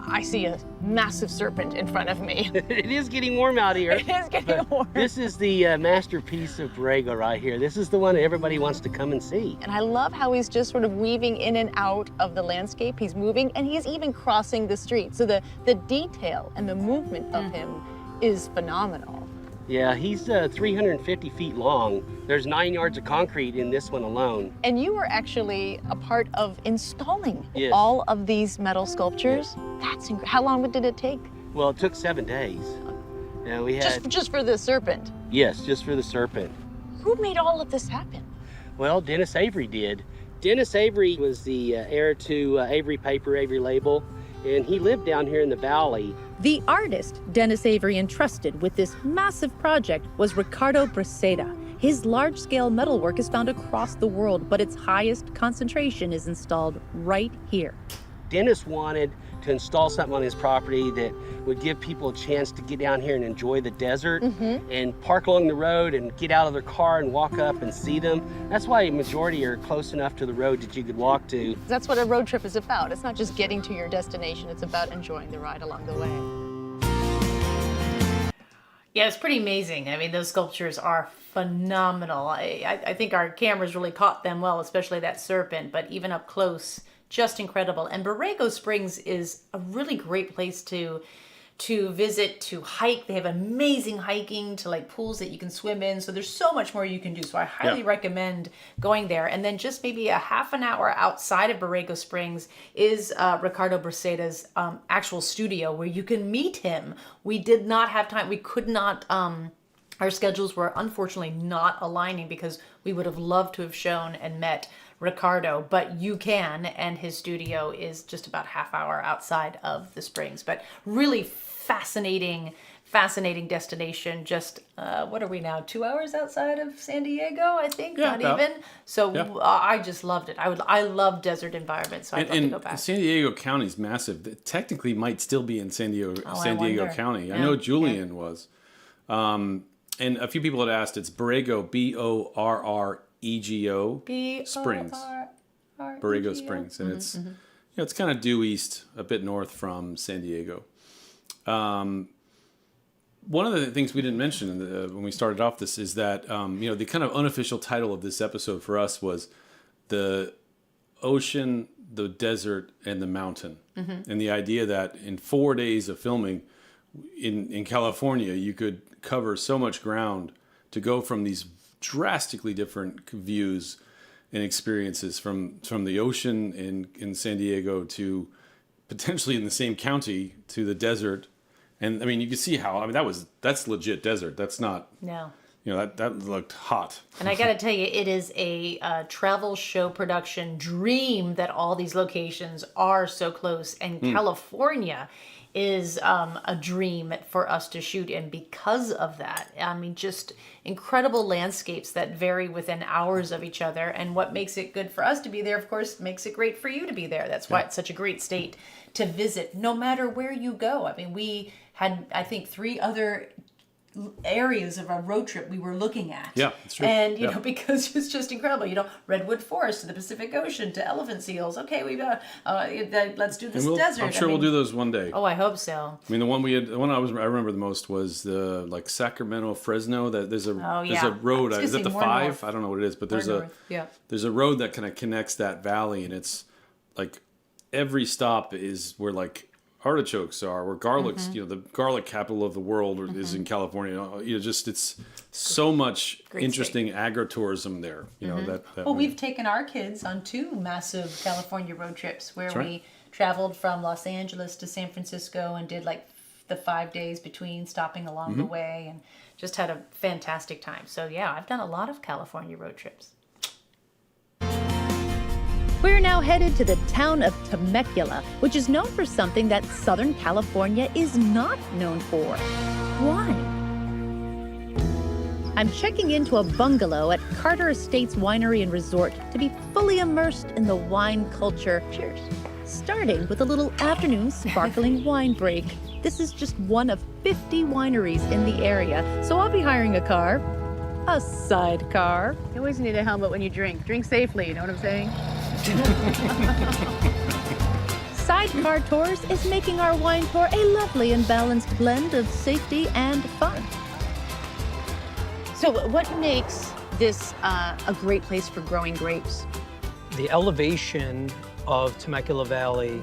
I see a massive serpent in front of me. It is getting warm out here. It is getting warm. This is the masterpiece of Borrego right here. This is the one that everybody wants to come and see. And I love how he's just sort of weaving in and out of the landscape. He's moving, and he's even crossing the street. So the detail and the movement of him is phenomenal. Yeah, he's 350 feet long. There's 9 yards of concrete in this one alone. And you were actually a part of installing Yes. all of these metal sculptures. That's how long did it take? Well, it took 7 days. Yeah, we had... Just for the serpent. Yes, just for the serpent. Who made all of this happen? Well, Dennis Avery did. Dennis Avery was the heir to Avery Paper, Avery Label, and he lived down here in the valley. The artist Dennis Avery entrusted with this massive project was Ricardo Braceda. His large-scale metalwork is found across the world, but its highest concentration is installed right here. Dennis wanted to install something on his property that would give people a chance to get down here and enjoy the desert and park along the road and get out of their car and walk up and see them. That's why a majority are close enough to the road that you could walk to. That's what a road trip is about. It's not just getting to your destination, it's about enjoying the ride along the way. Yeah, it's pretty amazing. I mean, those sculptures are phenomenal. I think our cameras really caught them well, especially that serpent, but even up close, just incredible. And Borrego Springs is a really great place to visit, to hike. They have amazing hiking to like pools that you can swim in. So there's so much more you can do. So I highly recommend going there. And then just maybe a half an hour outside of Borrego Springs is Ricardo Braceda's actual studio where you can meet him. We did not have time. We could not, our schedules were unfortunately not aligning because we would have loved to have shown and met Ricardo, but you can, and his studio is just about half hour outside of the Springs. But really fascinating destination. Just what are we now? 2 hours outside of San Diego, I think. Yeah, not about. even. So I just loved it. I love desert environments, so I'd love to go back. San Diego County is massive. It technically might still be in San Diego wonder. County. Yeah. I know Julian was. And a few people had asked. It's Borrego, Borrego Springs. Borrego Springs, and it's it's kind of due east, a bit north from San Diego. One of the things we didn't mention when we started off this is that the kind of unofficial title of this episode for us was the ocean, the desert, and the mountain, and the idea that in 4 days of filming in California, you could cover so much ground to go from these drastically different views and experiences from the ocean in San Diego to potentially in the same county to the desert. And I mean, you can see how, I mean, that's legit desert. That's not, No. that looked hot. And I got to tell you, it is a travel show production dream that all these locations are so close. And California is a dream for us to shoot in because of that. I mean, just incredible landscapes that vary within hours of each other. And what makes it good for us to be there, of course, makes it great for you to be there. That's why it's such a great state to visit, no matter where you go. I mean, we had, I think, 3 other areas of our road trip we were looking at. Yeah, it's true. And, you Yeah. know, because it's just incredible. You know, Redwood Forest to the Pacific Ocean to elephant seals. Okay, we've got, let's do this desert. I'm sure we'll do those one day. Oh, I hope so. I mean, the one I remember the most was the like Sacramento, Fresno. That there's a road. I was Is it gonna the say more 5? north. I don't know what it is, but there's More north, yeah. there's a road that kind of connects that valley, and it's like every stop is where like artichokes are, where garlics. You know, the garlic capital of the world is in California. You know, just it's so much interesting agritourism there. You know that. Well, we've taken our kids on 2 massive California road trips where That's right. we traveled from Los Angeles to San Francisco and did like the 5 days between, stopping along the way, and just had a fantastic time. So yeah, I've done a lot of California road trips. We're now headed to the town of Temecula, which is known for something that Southern California is not known for: wine. I'm checking into a bungalow at Carter Estates Winery and Resort to be fully immersed in the wine culture. Cheers. Starting with a little afternoon sparkling wine break. This is just one of 50 wineries in the area, so I'll be hiring a car. A sidecar. You always need a helmet when you drink. Drink safely, you know what I'm saying? Sidecar Tours is making our wine tour a lovely and balanced blend of safety and fun. So what makes this a great place for growing grapes? The elevation of Temecula Valley,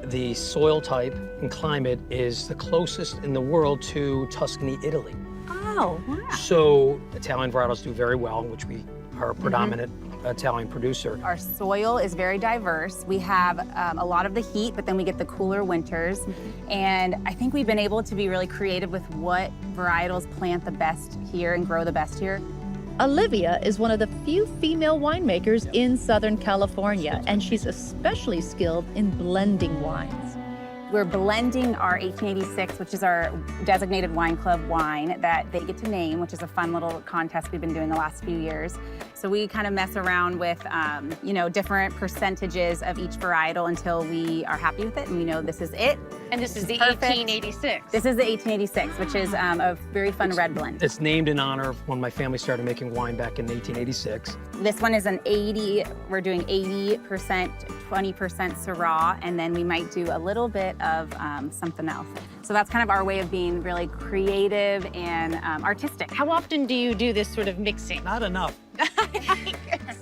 the soil type and climate is the closest in the world to Tuscany, Italy. Oh, wow. So Italian varietals do very well, which we are a predominant Italian producer. Our soil is very diverse. We have a lot of the heat, but then we get the cooler winters. And I think we've been able to be really creative with what varietals plant the best here and grow the best here. Olivia is one of the few female winemakers in Southern California, and she's especially skilled in blending wines. We're blending our 1886, which is our designated wine club wine that they get to name, which is a fun little contest we've been doing the last few years. So we kind of mess around with, you know, different percentages of each varietal until we are happy with it and we know this is it. And this is the perfect. 1886. This is the 1886, which is a very fun red blend. It's named in honor of when my family started making wine back in 1886. This one is an 80, we're doing 80%, 20% Syrah, and then we might do a little bit of something else. So that's kind of our way of being really creative and artistic. How often do you do this sort of mixing? Not enough.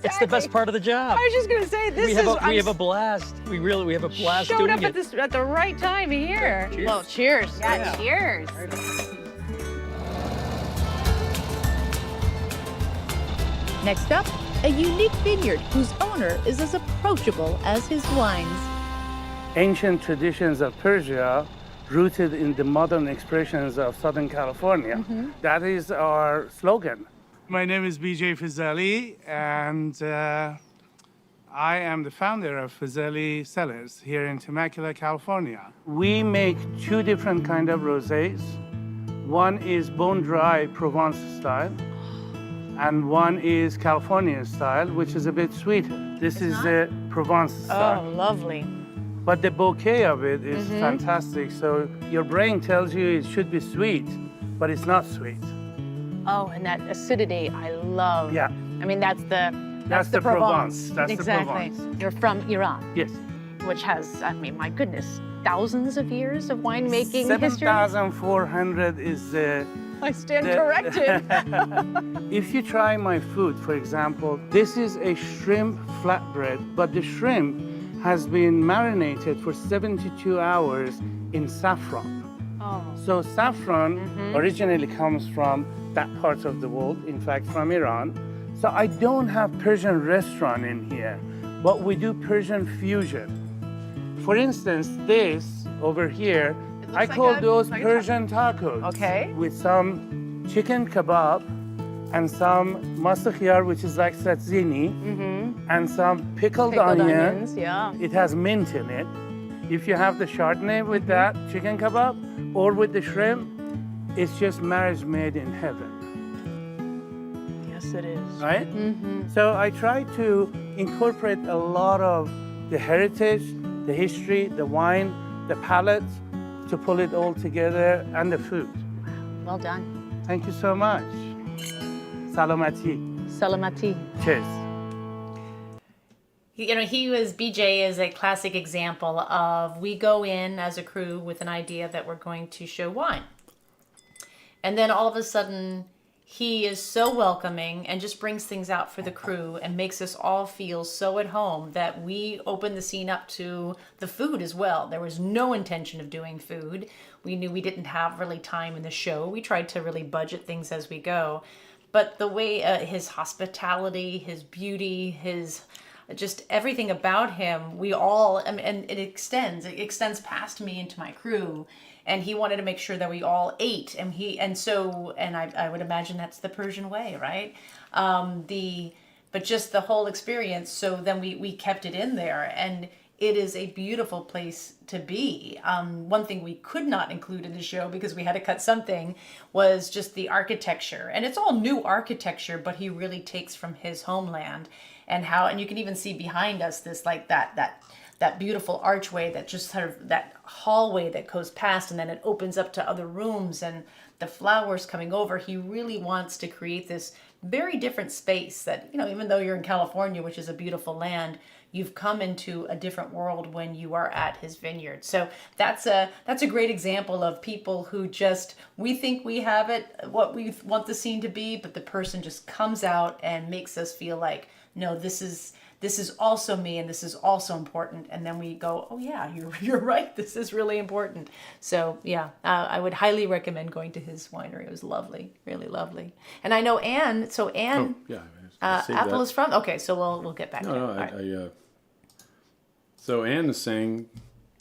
It's the best part of the job. I was just gonna say, this we have a blast. We have a blast showed doing up it. at the right time here. Cheers. Well, cheers. Yeah, cheers. Next up, a unique vineyard whose owner is as approachable as his wines. Ancient traditions of Persia rooted in the modern expressions of Southern California. That is our slogan. My name is BJ Fazeli, and I am the founder of Fazeli Cellars here in Temecula, California. We make 2 different kinds of rosés. One is bone-dry Provence style, and one is Californian style, which is a bit sweeter. This is the Provence style. Oh, lovely. But the bouquet of it is fantastic. So your brain tells you it should be sweet, but it's not sweet. Oh, and that acidity, I love. Yeah. I mean, that's the Provence. That's exactly. the Provence. You're from Iran, Yes. which has, I mean, my goodness, thousands of years of winemaking history. 7,400 is the... I stand corrected. If you try my food, for example, this is a shrimp flatbread, but the shrimp has been marinated for 72 hours in saffron. Oh. So saffron originally comes from that part of the world, in fact, from Iran. So I don't have Persian restaurant in here, but we do Persian fusion. For instance, this over here, I call those Persian tacos. Okay. With some chicken kebab and some masakhiyar, which is like tzatzini, and some pickled onions, yeah. It has mint in it. If you have the Chardonnay with that chicken kebab or with the shrimp, it's just marriage made in heaven. Yes, it is. Right? So I try to incorporate a lot of the heritage, the history, the wine, the palate, to pull it all together, and the food. Well done. Thank you so much. Salamati. Salamati. Cheers. You know, BJ is a classic example of, we go in as a crew with an idea that we're going to show wine. And then all of a sudden, he is so welcoming and just brings things out for the crew and makes us all feel so at home that we open the scene up to the food as well. There was no intention of doing food. We knew we didn't have really time in the show. We tried to really budget things as we go. But the way his hospitality, his beauty, his just everything about him, we all, and it extends past me into my crew. And he wanted to make sure that we all ate, and I would imagine that's the Persian way, right? But just the whole experience. So then we kept it in there, and it is a beautiful place to be. One thing we could not include in the show because we had to cut something was just the architecture, and it's all new architecture, but he really takes from his homeland, and you can even see behind us this like that beautiful archway that just sort of that hallway that goes past, and then it opens up to other rooms and the flowers coming over. He really wants to create this very different space that, you know, even though you're in California, which is a beautiful land, you've come into a different world when you are at his vineyard. So that's a great example of people who just, we think we have it, what we want the scene to be, but the person just comes out and makes us feel like, no, this is also me, and this is also important. And then we go, oh yeah, you're right. This is really important. So yeah, I would highly recommend going to his winery. It was lovely, really lovely. And I know Anne. So Anne, Apple is from. Okay, so we'll get back to it. So Anne is saying.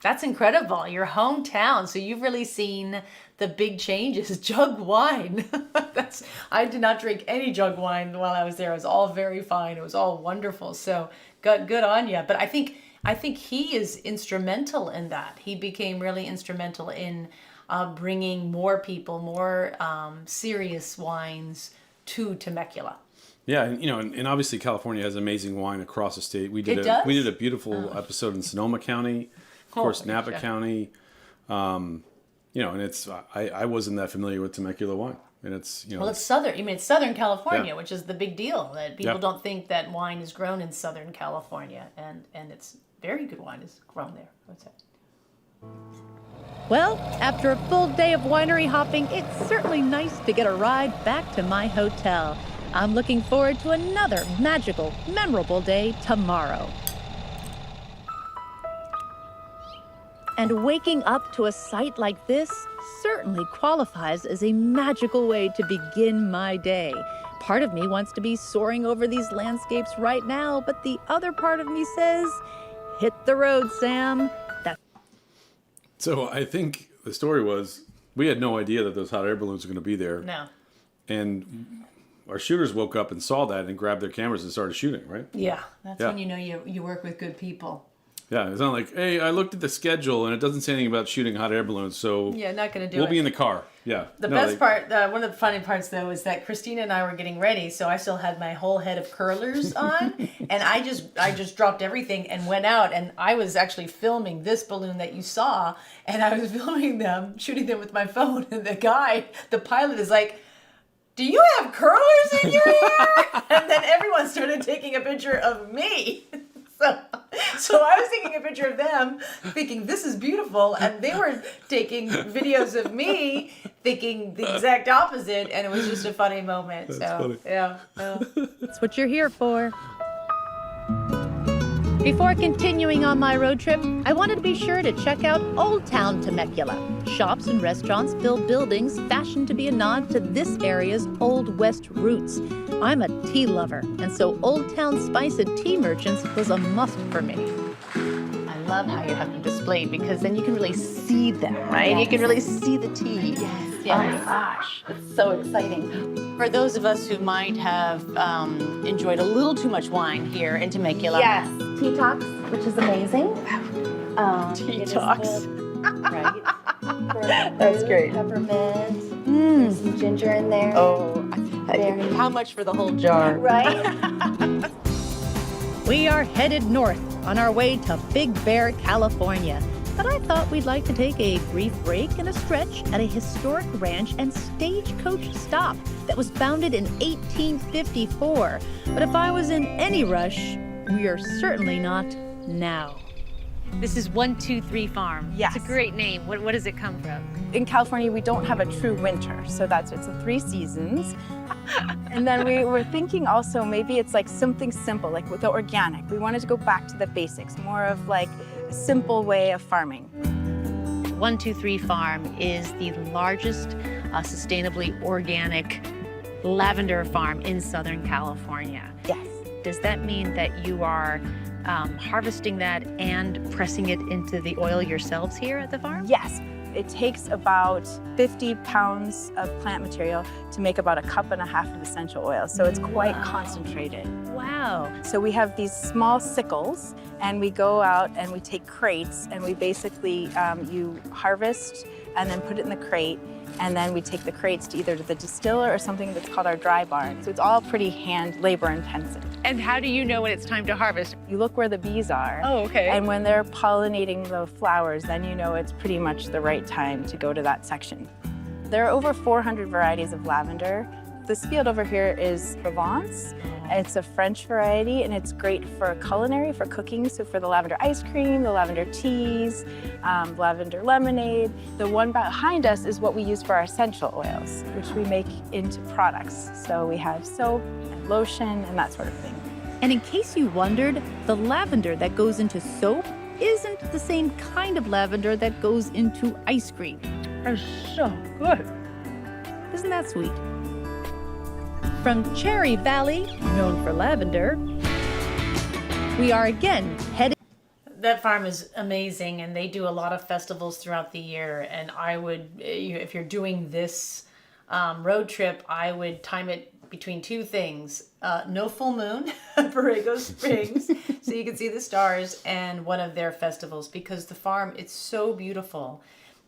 That's incredible. Your hometown. So you've really seen the big changes. Jug wine. I did not drink any jug wine while I was there. It was all very fine. It was all wonderful. So good on you. But I think he is instrumental in that. He became really instrumental in bringing more people, more serious wines to Temecula. Yeah, and obviously California has amazing wine across the state. We did a beautiful episode in Sonoma County. Of course, Napa County, and it's I wasn't that familiar with Temecula wine, and it's well, it's southern. It's Southern California, which is the big deal. That people don't think that wine is grown in Southern California, and it's very good wine is grown there. What's that? Well, after a full day of winery hopping, it's certainly nice to get a ride back to my hotel. I'm looking forward to another magical, memorable day tomorrow. And waking up to a sight like this certainly qualifies as a magical way to begin my day. Part of me wants to be soaring over these landscapes right now, but the other part of me says, hit the road, Sam. So I think the story was, we had no idea that those hot air balloons were going to be there. No. And our shooters woke up and saw that and grabbed their cameras and started shooting, right? Yeah, that's when you know you work with good people. Yeah, it's not like, hey, I looked at the schedule and it doesn't say anything about shooting hot air balloons, so yeah, not going to do we'll be in the car. Yeah. The best part, one of the funny parts though, is that Christina and I were getting ready, so I still had my whole head of curlers on, and I just dropped everything and went out, and I was actually filming this balloon that you saw, and I was filming them, shooting them with my phone, and the pilot is like, do you have curlers in your hair? And then everyone started taking a picture of me. So I was taking a picture of them thinking this is beautiful, and they were taking videos of me thinking the exact opposite, and it was just a funny moment. That's funny. Yeah. That's what you're here for. Before continuing on my road trip, I wanted to be sure to check out Old Town Temecula. Shops and restaurants fill buildings fashioned to be a nod to this area's Old West roots. I'm a tea lover, and so Old Town Spice and Tea Merchants was a must for me. I love how you have them displayed, because then you can really see them, right? Yes. You can really see the tea. Yes. Oh my gosh, it's so exciting. For those of us who might have enjoyed a little too much wine here in Temecula. Yes, tea talks, which is amazing. Tea talks. Right. That's great. Peppermint. There's some ginger in there. Oh, how much for the whole jar? Right. We are headed north on our way to Big Bear, California. But I thought we'd like to take a brief break and a stretch at a historic ranch and stagecoach stop that was founded in 1854. But if I was in any rush, we are certainly not now. This is 123 Farm. Yes. It's a great name. What does it come from? In California, we don't have a true winter, so it's the 3 seasons. And then we were thinking also maybe it's like something simple, like with the organic. We wanted to go back to the basics, more of like a simple way of farming. 123 Farm is the largest sustainably organic lavender farm in Southern California. Yes. Does that mean that you are harvesting that and pressing it into the oil yourselves here at the farm? Yes. It takes about 50 pounds of plant material to make about 1.5 cups of essential oil. So it's quite concentrated. Wow. So we have these small sickles and we go out and we take crates and we basically, you harvest and then put it in the crate. And then we take the crates to either the distiller or something that's called our dry barn. So it's all pretty hand labor intensive. And how do you know when it's time to harvest? You look where the bees are. Oh, okay. And when they're pollinating the flowers, then you know it's pretty much the right time to go to that section. There are over 400 varieties of lavender. This field over here is Provence. It's a French variety and it's great for culinary, for cooking. So for the lavender ice cream, the lavender teas, lavender lemonade. The one behind us is what we use for our essential oils, which we make into products. So we have soap and lotion and that sort of thing. And in case you wondered, the lavender that goes into soap isn't the same kind of lavender that goes into ice cream. It's so good. Isn't that sweet? From Cherry Valley, known for lavender, we are again headed. That farm is amazing, and they do a lot of festivals throughout the year. And I would, if you're doing this road trip, I would time it between 2 things. No full moon at Borrego Springs, so you can see the stars, and one of their festivals, because the farm, it's so beautiful.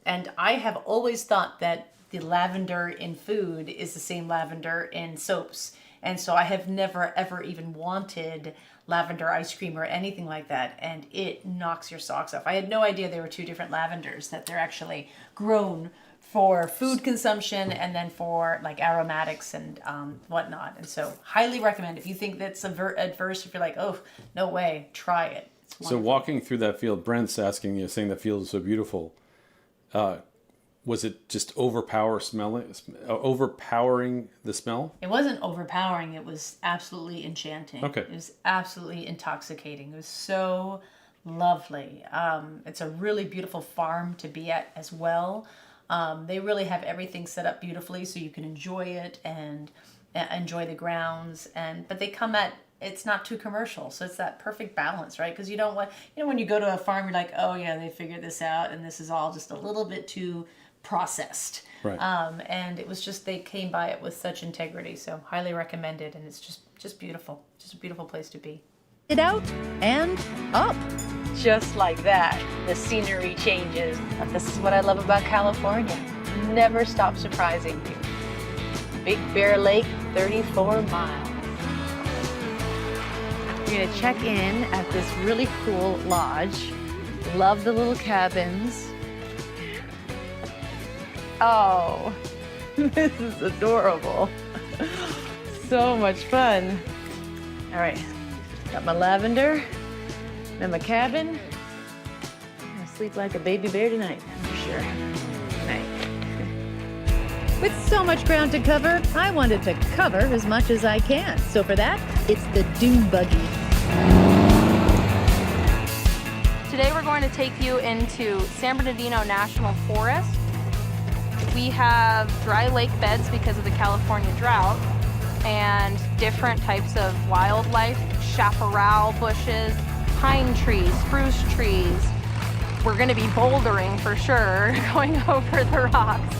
And I have always thought that the lavender in food is the same lavender in soaps. And so I have never, ever even wanted lavender ice cream or anything like that. And it knocks your socks off. I had no idea there were 2 different lavenders, that they're actually grown for food consumption and then for like aromatics and whatnot. And so highly recommend, if you think that's adverse, if you're like, oh, no way, try it. So walking through that field, Brent's saying that field is so beautiful. Was it just overpowering the smell? It wasn't overpowering. It was absolutely enchanting. Okay. It was absolutely intoxicating. It was so lovely. It's a really beautiful farm to be at as well. They really have everything set up beautifully so you can enjoy it and enjoy the grounds. But they come at, it's not too commercial, so it's that perfect balance, right? Because you don't want, when you go to a farm, you're like, oh yeah, they figured this out, and this is all just a little bit too processed. Right. And it was just, they came by it with such integrity, so highly recommended, and it's just beautiful. Just a beautiful place to be. It out and up. Just like that, the scenery changes. This is what I love about California. Never stop surprising you. Big Bear Lake, 34 miles. We're gonna check in at this really cool lodge. Love the little cabins. Oh, this is adorable. So much fun. All right, got my lavender and my cabin. I'm gonna sleep like a baby bear tonight, for sure. Good night. With so much ground to cover, I wanted to cover as much as I can. So for that, it's the dune buggy. Today we're going to take you into San Bernardino National Forest. We have dry lake beds because of the California drought and different types of wildlife, chaparral bushes, pine trees, spruce trees. We're going to be bouldering for sure, going over the rocks.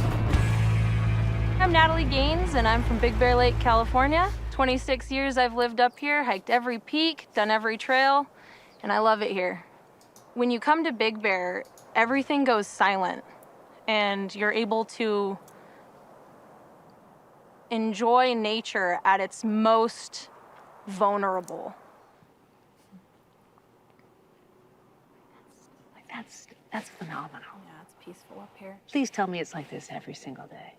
I'm Natalie Gaines and I'm from Big Bear Lake, California. 26 years I've lived up here, hiked every peak, done every trail, and I love it here. When you come to Big Bear, everything goes silent and you're able to enjoy nature at its most vulnerable. That's That's phenomenal. Yeah, it's peaceful up here. Please tell me it's like this every single day.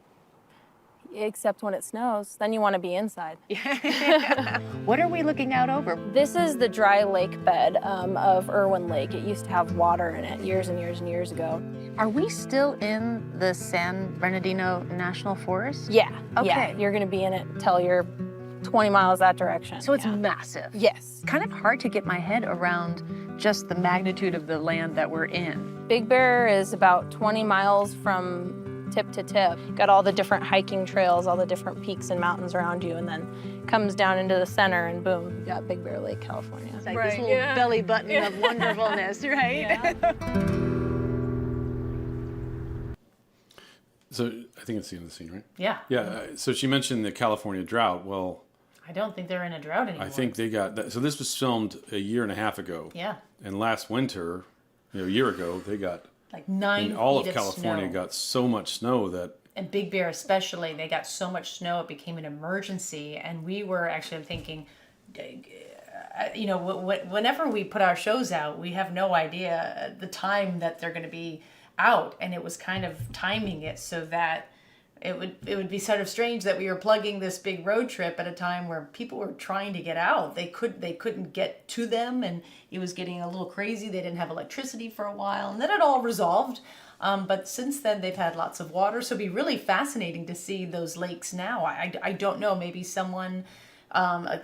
Except when it snows, then you want to be inside. What are we looking out over? This is the dry lake bed of Irwin Lake. It used to have water in it years and years and years ago. Are we still in the San Bernardino National Forest? Yeah. Okay. Yeah, you're going to be in it until you're 20 miles that direction. So it's massive. Yes. Kind of hard to get my head around just the magnitude of the land that we're in. Big Bear is about 20 miles from tip to tip. Got all the different hiking trails, all the different peaks and mountains around you, and then comes down into the center and boom, you got Big Bear Lake, California. It's like this little belly button of wonderfulness, right? So I think it's the end of the scene, right? Yeah. Yeah. So she mentioned the California drought. Well, I don't think they're in a drought anymore. I think they got that. So this was filmed a year and a half ago. Yeah. And last winter, a year ago, they got like 9 all feet of California snow. got so much snow that. And Big Bear especially, they got so much snow it became an emergency. And we were actually thinking, whenever we put our shows out, we have no idea the time that they're going to be out, and it was kind of timing it so that it would be sort of strange that we were plugging this big road trip at a time where people were trying to get out. They couldn't get to them, and it was getting a little crazy. They didn't have electricity for a while, and then it all resolved. But since then, they've had lots of water, so it'd be really fascinating to see those lakes now. I don't know, maybe someone,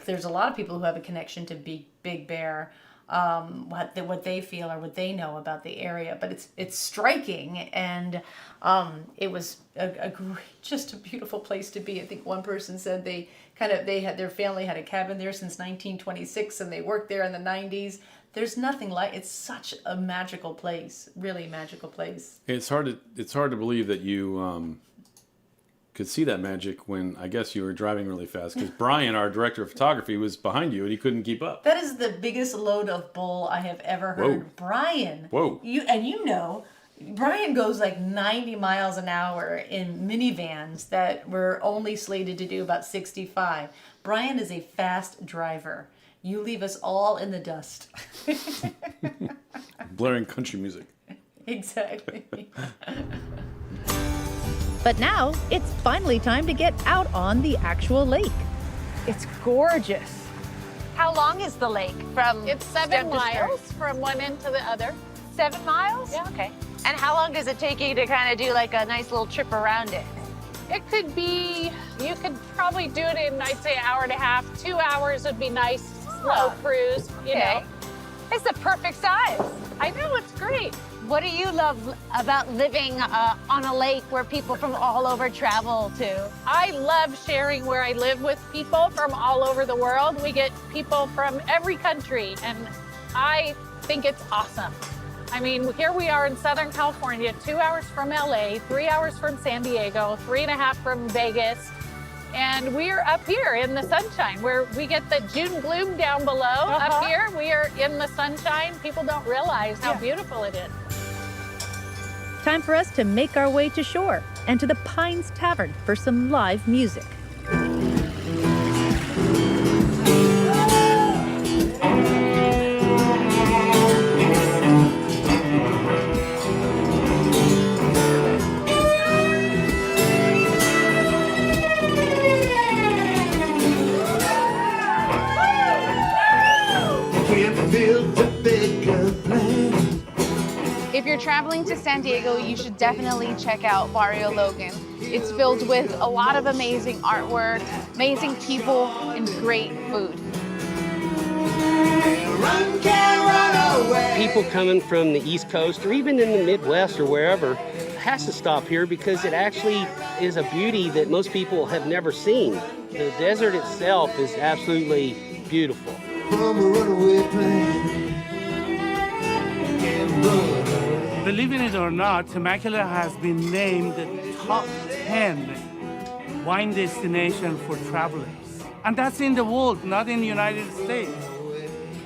there's a lot of people who have a connection to Big Bear, what they feel or what they know about the area, but it's striking, and it was just a beautiful place to be. I think one person said their family had a cabin there since 1926, and they worked there in the 90s. There's nothing like it's such a magical place, really magical place. It's hard to believe that you could see that magic when I guess you were driving really fast, because Brian, our director of photography, was behind you and he couldn't keep up. That is the biggest load of bull I have ever heard. Whoa. Brian. Whoa. Brian goes like 90 miles an hour in minivans that were only slated to do about 65. Brian is a fast driver. You leave us all in the dust. Blaring country music. Exactly. But now, it's finally time to get out on the actual lake. It's gorgeous. How long is the lake from It's 7 miles from one end to the other. 7 miles? Yeah. Okay. And how long does it take you to kind of do like a nice little trip around it? It could be, you could probably do it in, I'd say, an hour and a half. 2 hours would be nice, slow cruise, you know. It's the perfect size. I know, it's great. What do you love about living on a lake where people from all over travel to? I love sharing where I live with people from all over the world. We get people from every country, and I think it's awesome. I mean, here we are in Southern California, 2 hours from LA, 3 hours from San Diego, 3.5 from Vegas. And we're up here in the sunshine where we get the June gloom down below. Up here, we are in the sunshine. People don't realize how beautiful it is. Time for us to make our way to shore and to the Pines Tavern for some live music. If you're traveling to San Diego, you should definitely check out Barrio Logan. It's filled with a lot of amazing artwork, amazing people, and great food. People coming from the East Coast or even in the Midwest or wherever has to stop here because it actually is a beauty that most people have never seen. The desert itself is absolutely beautiful. Believe it or not, Temecula has been named the top 10 wine destination for travelers. And that's in the world, not in the United States.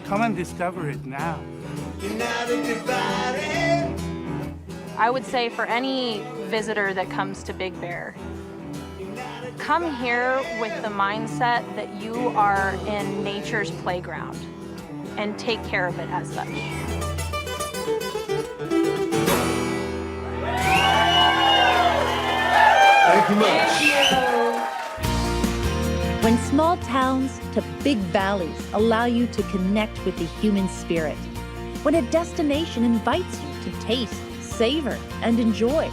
Come and discover it now. I would say for any visitor that comes to Big Bear, come here with the mindset that you are in nature's playground and take care of it as such. too much. When small towns to big valleys allow you to connect with the human spirit. When a destination invites you to taste, savor, and enjoy.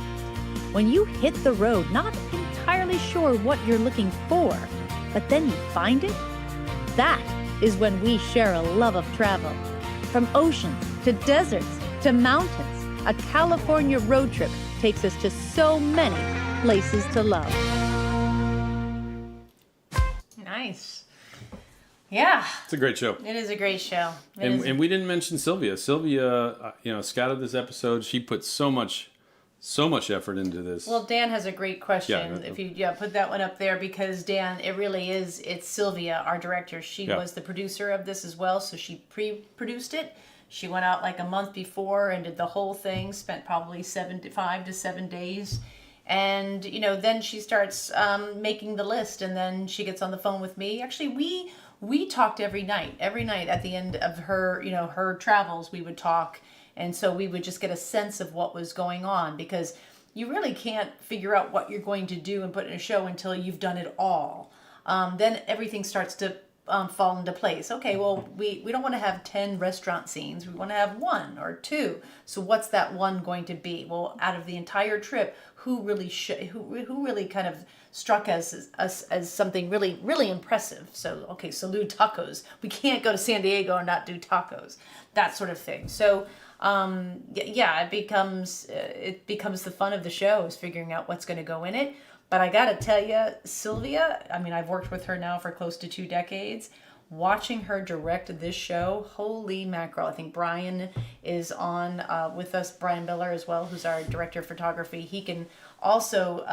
When you hit the road not entirely sure what you're looking for, but then you find it, that is when we share a love of travel. From oceans to deserts to mountains, a California road trip takes us to so many places to love. Nice. Yeah. It's a great show. It is a great show. And we didn't mention Sylvia. Sylvia, scouted this episode. She put so much effort into this. Well, Dan has a great question. Yeah. If you put that one up there, because Dan, it's Sylvia, our director. She was the producer of this as well, so she pre-produced it. She went out like a month before and did the whole thing, spent probably 5 to 7 days. And, then she starts making the list, and then she gets on the phone with me. Actually, we talked every night at the end of her, her travels, we would talk. And so we would just get a sense of what was going on, because you really can't figure out what you're going to do and put in a show until you've done it all. Then everything starts to fall into place. Okay, well, we don't want to have 10 restaurant scenes. We want to have 1 or 2. So what's that one going to be? Well, out of the entire trip, who really kind of struck us as something really, really impressive? So, okay, Salud Tacos. We can't go to San Diego and not do tacos. That sort of thing. So, it becomes the fun of the show, is figuring out what's going to go in it. But I got to tell you, Sylvia, I've worked with her now for close to 2 decades. Watching her direct this show, holy mackerel. I think Brian is on with us, Brian Miller as well, who's our director of photography. He can also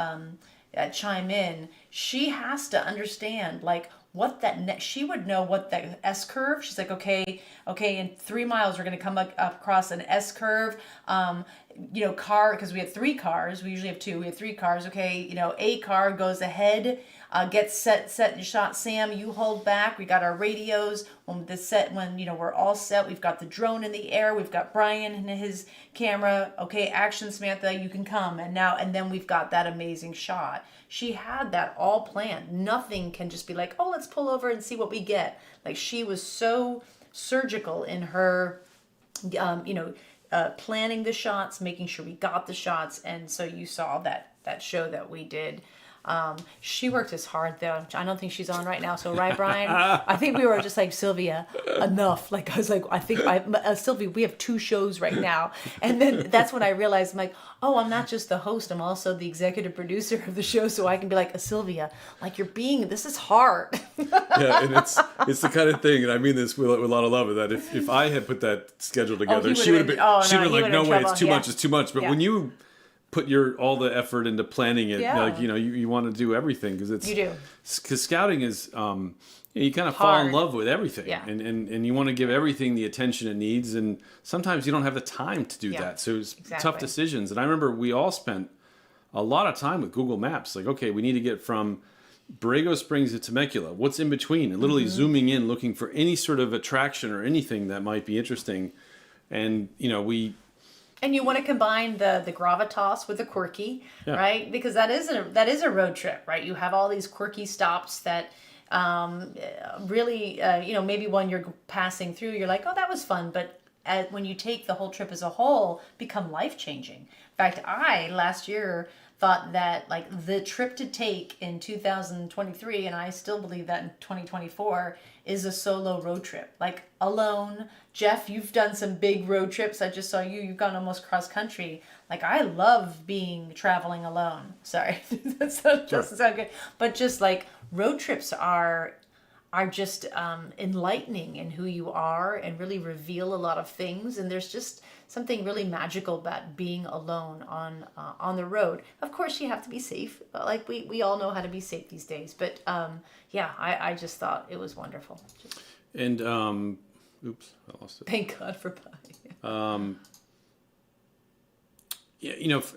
chime in. She has to understand, what that she would know what that S curve. She's like, okay, in 3 miles we're going to come up across an S curve. Car, because we had 3 cars. We usually have 2. We had 3 cars. Okay, a car goes ahead, gets set and shot. Sam, you hold back. We got our radios. When we're all set, we've got the drone in the air. We've got Brian and his camera. Okay, action, Samantha, you can come. And then we've got that amazing shot. She had that all planned. Nothing can just be like, oh, let's pull over and see what we get. She was so surgical in her, planning the shots, making sure we got the shots. And so you saw that show that we did. She worked as hard, though. I don't think she's on right now. So, right, Brian? I think we were just like, Sylvia, enough. I was like, Sylvia, we have 2 shows right now. And then that's when I realized, I'm like, oh, I'm not just the host. I'm also the executive producer of the show. So I can be like, Sylvia, this is hard. Yeah, and it's the kind of thing, and I mean this with a lot of love, that if I had put that schedule together, she would have been, she'd have been like, no way, it's too much. But when you put all the effort into planning it, you want to do everything, because you do. Because scouting is, you kind of fall in love with everything, and you want to give everything the attention it needs, and sometimes you don't have the time to do that. So it's tough decisions. And I remember we all spent a lot of time with Google Maps. Like, okay, we need to get from Borrego Springs to Temecula. What's in between? And literally zooming in, looking for any sort of attraction or anything that might be interesting. And And you want to combine the gravitas with the quirky, right? Because that is a road trip, right? You have all these quirky stops that really, maybe when you're passing through, you're like, oh, that was fun. But when you take the whole trip as a whole, become life-changing. In fact, I, last year, thought that the trip to take in 2023, and I still believe that in 2024, is a solo road trip, alone. Jeff, you've done some big road trips. I just saw you've gone almost cross country. I love traveling alone. Sorry, that doesn't sound good, but just road trips are just enlightening in who you are, and really reveal a lot of things. And there's just something really magical about being alone on the road. Of course, you have to be safe. We all know how to be safe these days. But I just thought it was wonderful. And oops, I lost it. Thank God for pie.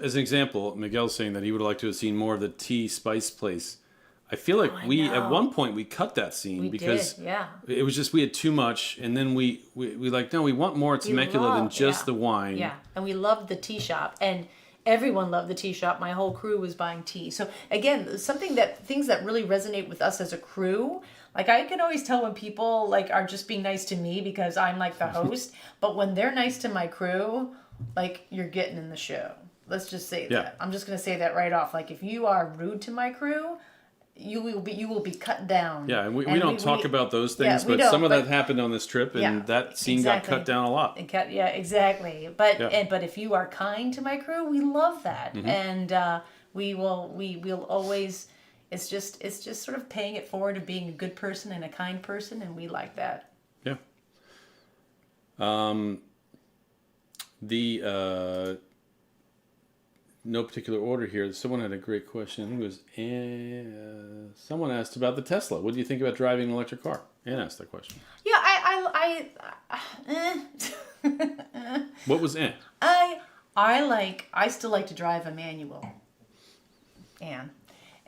As an example, Miguel's saying that he would like to have seen more of the tea spice place. I feel like at one point we cut that scene because it was just, we had too much, and then we want more Temecula than just the wine. Yeah, and we loved the tea shop, and Everyone loved the tea shop. My whole crew was buying tea. So again, things that really resonate with us as a crew. Like I can always tell when people like are just being nice to me because I'm like the host, but when they're nice to my crew, like you're getting in the show. Let's just say that. I'm just gonna say that right off. Like if you are rude to my crew, you will be cut down. Yeah, and we don't talk about those things, but some of that happened on this trip, and that scene got cut down a lot. Yeah, exactly. But but if you are kind to my crew, we love that, and we'll always. It's just sort of paying it forward to being a good person and a kind person, and we like that. Yeah. No particular order here. Someone had a great question. I think it was someone asked about the Tesla. What do you think about driving an electric car? Anne asked that question. Yeah, What was Anne? I still like to drive a manual.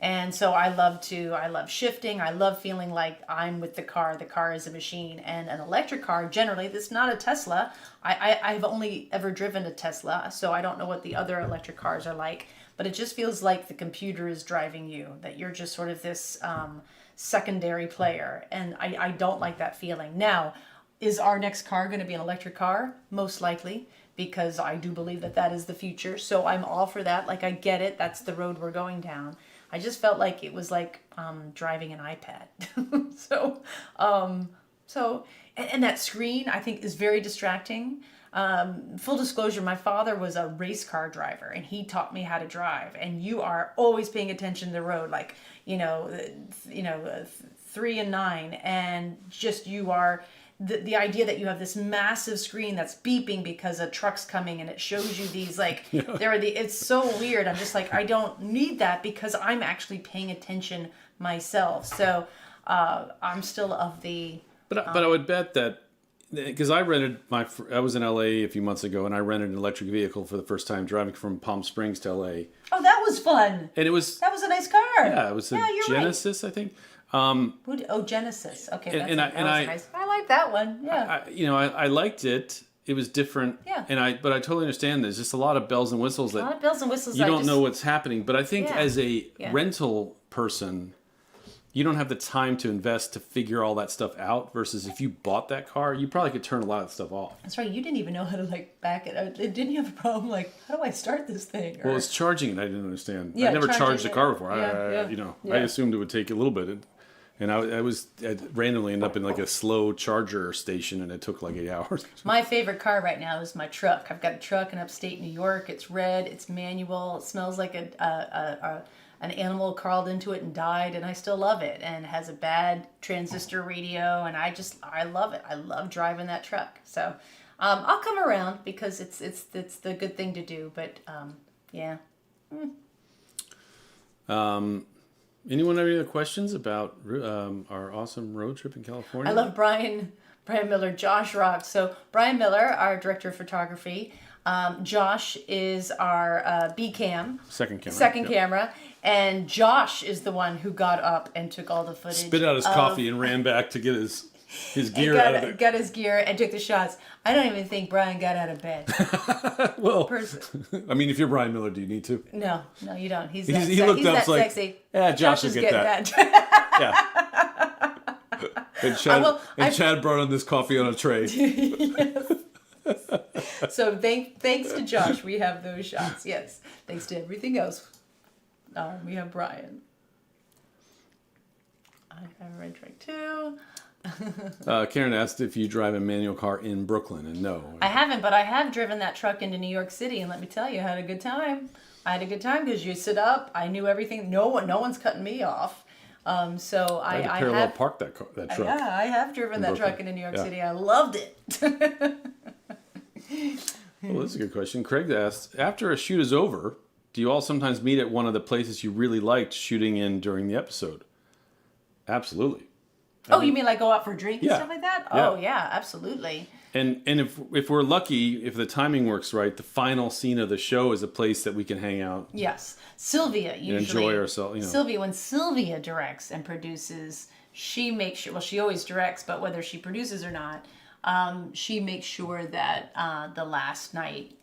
And so I love shifting. I love feeling like I'm with the car. The car is a machine. And an electric car, generally, that's not a Tesla. I've only ever driven a Tesla, so I don't know what the other electric cars are like. But it just feels like the computer is driving you, that you're just sort of this secondary player. And I don't like that feeling. Now, is our next car going to be an electric car? Most likely, because I do believe that is the future. So I'm all for that. Like, I get it. That's the road we're going down. I just felt like it was like driving an iPad. And that screen I think is very distracting. Full disclosure, my father was a race car driver and he taught me how to drive. And you are always paying attention to the road, like 3 and 9, and just you are. The idea that you have this massive screen that's beeping because a truck's coming and it shows you these it's so weird. I'm just like, I don't need that because I'm actually paying attention myself. So I'm still of the. But I would bet that because I was in LA a few months ago and I rented an electric vehicle for the first time driving from Palm Springs to LA. Oh, that was fun. And that was a nice car. Yeah, it was a Genesis, right. I think. Genesis. Okay, that was nice. I like that one. Yeah. I liked it. It was different. Yeah. But I totally understand. There's just a lot of bells and whistles a lot of bells and whistles. You don't know what's happening. But I think as a rental person, you don't have the time to invest to figure all that stuff out. Versus if you bought that car, you probably could turn a lot of stuff off. That's right. You didn't even know how to back it. Didn't you have a problem how do I start this thing? Well, it's charging it. I didn't understand. Yeah, I never charged a car before. I assumed it would take a little bit. And I randomly ended up in a slow charger station, and it took 8 hours. My favorite car right now is my truck. I've got a truck in upstate New York. It's red. It's manual. It smells like an animal crawled into it and died, and I still love it. And it has a bad transistor radio, and I love it. I love driving that truck. So I'll come around because it's the good thing to do. But yeah. Anyone have any other questions about our awesome road trip in California? I love Brian Miller. Josh rocks. So Brian Miller, our director of photography. Josh is our B cam. Second camera. And Josh is the one who got up and took all the footage. Spit out his coffee and ran back to get his gear out of it. Got his gear and took the shots. I don't even think Brian got out of bed. Well, I mean, if you're Brian Miller, do you need to? No, you don't. He looked up sexy. Yeah, Josh will get that. Yeah. And Chad brought on this coffee on a tray. Yes. So thanks to Josh, we have those shots. Yes. Thanks to everything else, we have Brian. I have a red drink too. Karen asked if you drive a manual car in Brooklyn, and no. I haven't, but I have driven that truck into New York City, and let me tell you, I had a good time. I had a good time because you sit up. I knew everything. No one's cutting me off. So I had to parallel park that truck. Yeah, I have driven that truck into New York City. I loved it. Well, that's a good question. Craig asked, after a shoot is over, do you all sometimes meet at one of the places you really liked shooting in during the episode? Absolutely. You mean go out for a drink and stuff like that? Yeah. Oh, yeah, absolutely. And if we're lucky, if the timing works right, the final scene of the show is a place that we can hang out. Yes. Sylvia usually. And enjoy ourselves. Sylvia, when Sylvia directs and produces, she makes sure, she always directs, but whether she produces or not, she makes sure that the last night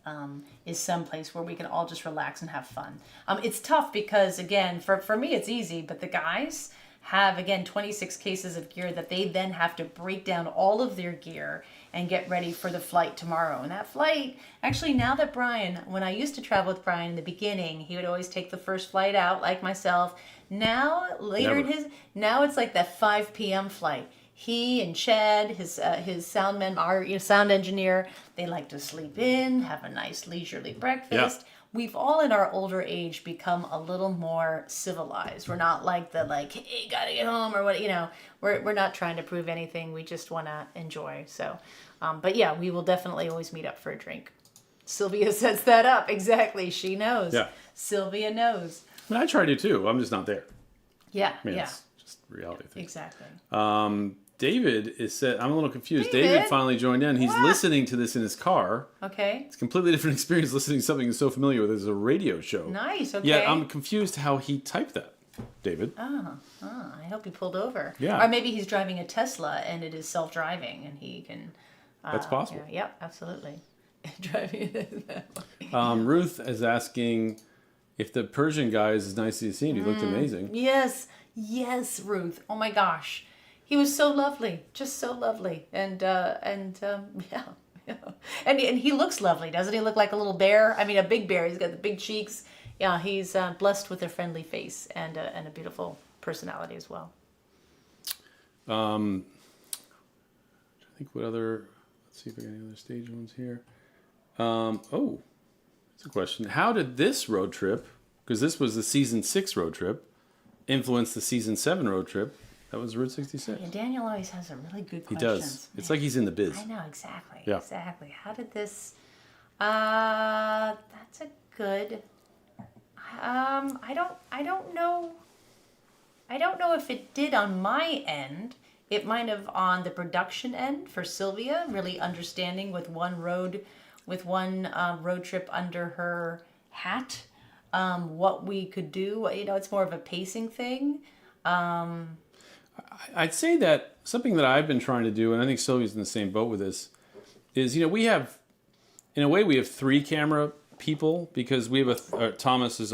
is someplace where we can all just relax and have fun. It's tough because, again, for me it's easy, but the guys have, again, 26 cases of gear that they then have to break down all of their gear and get ready for the flight tomorrow. And that flight, actually, now that Brian, when I used to travel with Brian in the beginning, he would always take the first flight out, like myself. Now, later in now it's like that 5 p.m. flight. He and Chad, his soundman, our sound engineer, they like to sleep in, have a nice leisurely breakfast. Yeah. We've all in our older age become a little more civilized. We're not like hey, gotta get home or what, we're not trying to prove anything. We just want to enjoy. So, but yeah, we will definitely always meet up for a drink. Sylvia sets that up. Exactly. She knows. Yeah. Sylvia knows. I try to too. I'm just not there. Yeah. It's just reality thing. Exactly. David I'm a little confused. David finally joined in. He's listening to this in his car. Okay. It's a completely different experience listening to something he's so familiar with as a radio show. Nice, okay. Yeah, I'm confused how he typed that, David. I hope he pulled over. Yeah. Or maybe he's driving a Tesla and it is self-driving and he can... That's possible. Yeah, yep, absolutely. Driving it. Ruth is asking if the Persian guy is as nice as he seemed. He looked amazing. Yes, Ruth. Oh my gosh. He was so lovely, just so lovely, and yeah. And he looks lovely, doesn't he? Look like a little bear. I mean, a big bear. He's got the big cheeks. Yeah, he's blessed with a friendly face and a beautiful personality as well. I think what other? Let's see if I got any other stage ones here. That's a question. How did this road trip, because this was the season 6 road trip, influence the season 7 road trip? That was Route 66. Yeah, Daniel always has a really good questions. He does. It's like he's in the biz. I know, exactly. Yeah. Exactly. How did this... that's a good... I don't know. I don't know if it did on my end. It might have on the production end for Sylvia, really understanding with one road trip under her hat, what we could do. It's more of a pacing thing. I'd say that something that I've been trying to do, and I think Sylvia's in the same boat with this, is, we have 3 camera people, because we have Thomas is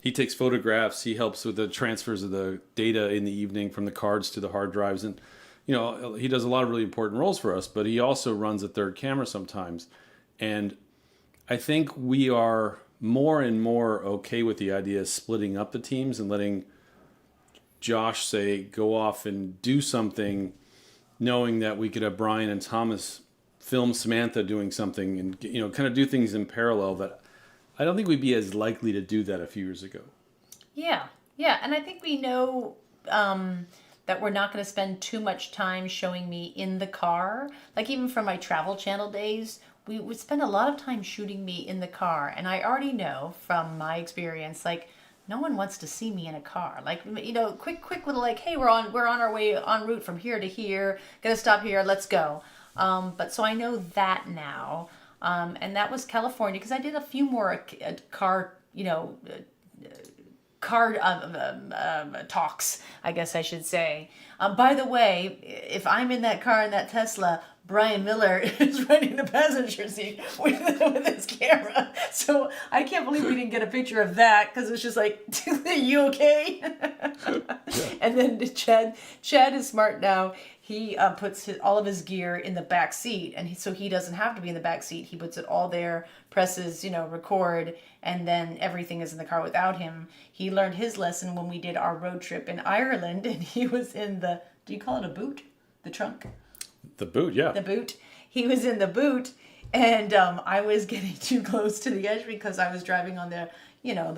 he takes photographs, he helps with the transfers of the data in the evening from the cards to the hard drives, and, he does a lot of really important roles for us, but he also runs a third camera sometimes. And I think we are more and more okay with the idea of splitting up the teams and letting Josh go off and do something, knowing that we could have Brian and Thomas film Samantha doing something and, kind of do things in parallel that I don't think we'd be as likely to do that a few years ago. Yeah. And I think we know that we're not going to spend too much time showing me in the car. Like even from my Travel Channel days, we would spend a lot of time shooting me in the car. And I already know from my experience, no one wants to see me in a car. Quick little hey, we're on our way en route from here to here. Gonna stop here. Let's go. But so I know that now. And that was California, because I did a few more car talks, I guess I should say. By the way, if I'm in that car in that Tesla, Brian Miller is running the passenger seat with his camera. So I can't believe we didn't get a picture of that, because it's just are you okay? And then Chad is smart now. He puts all of his gear in the back seat, and so he doesn't have to be in the back seat. He puts it all there, presses, record, and then everything is in the car without him. He learned his lesson when we did our road trip in Ireland, and he was in the, do you call it a boot? The trunk? The boot, yeah. The boot. He was in the boot, and I was getting too close to the edge because I was driving on the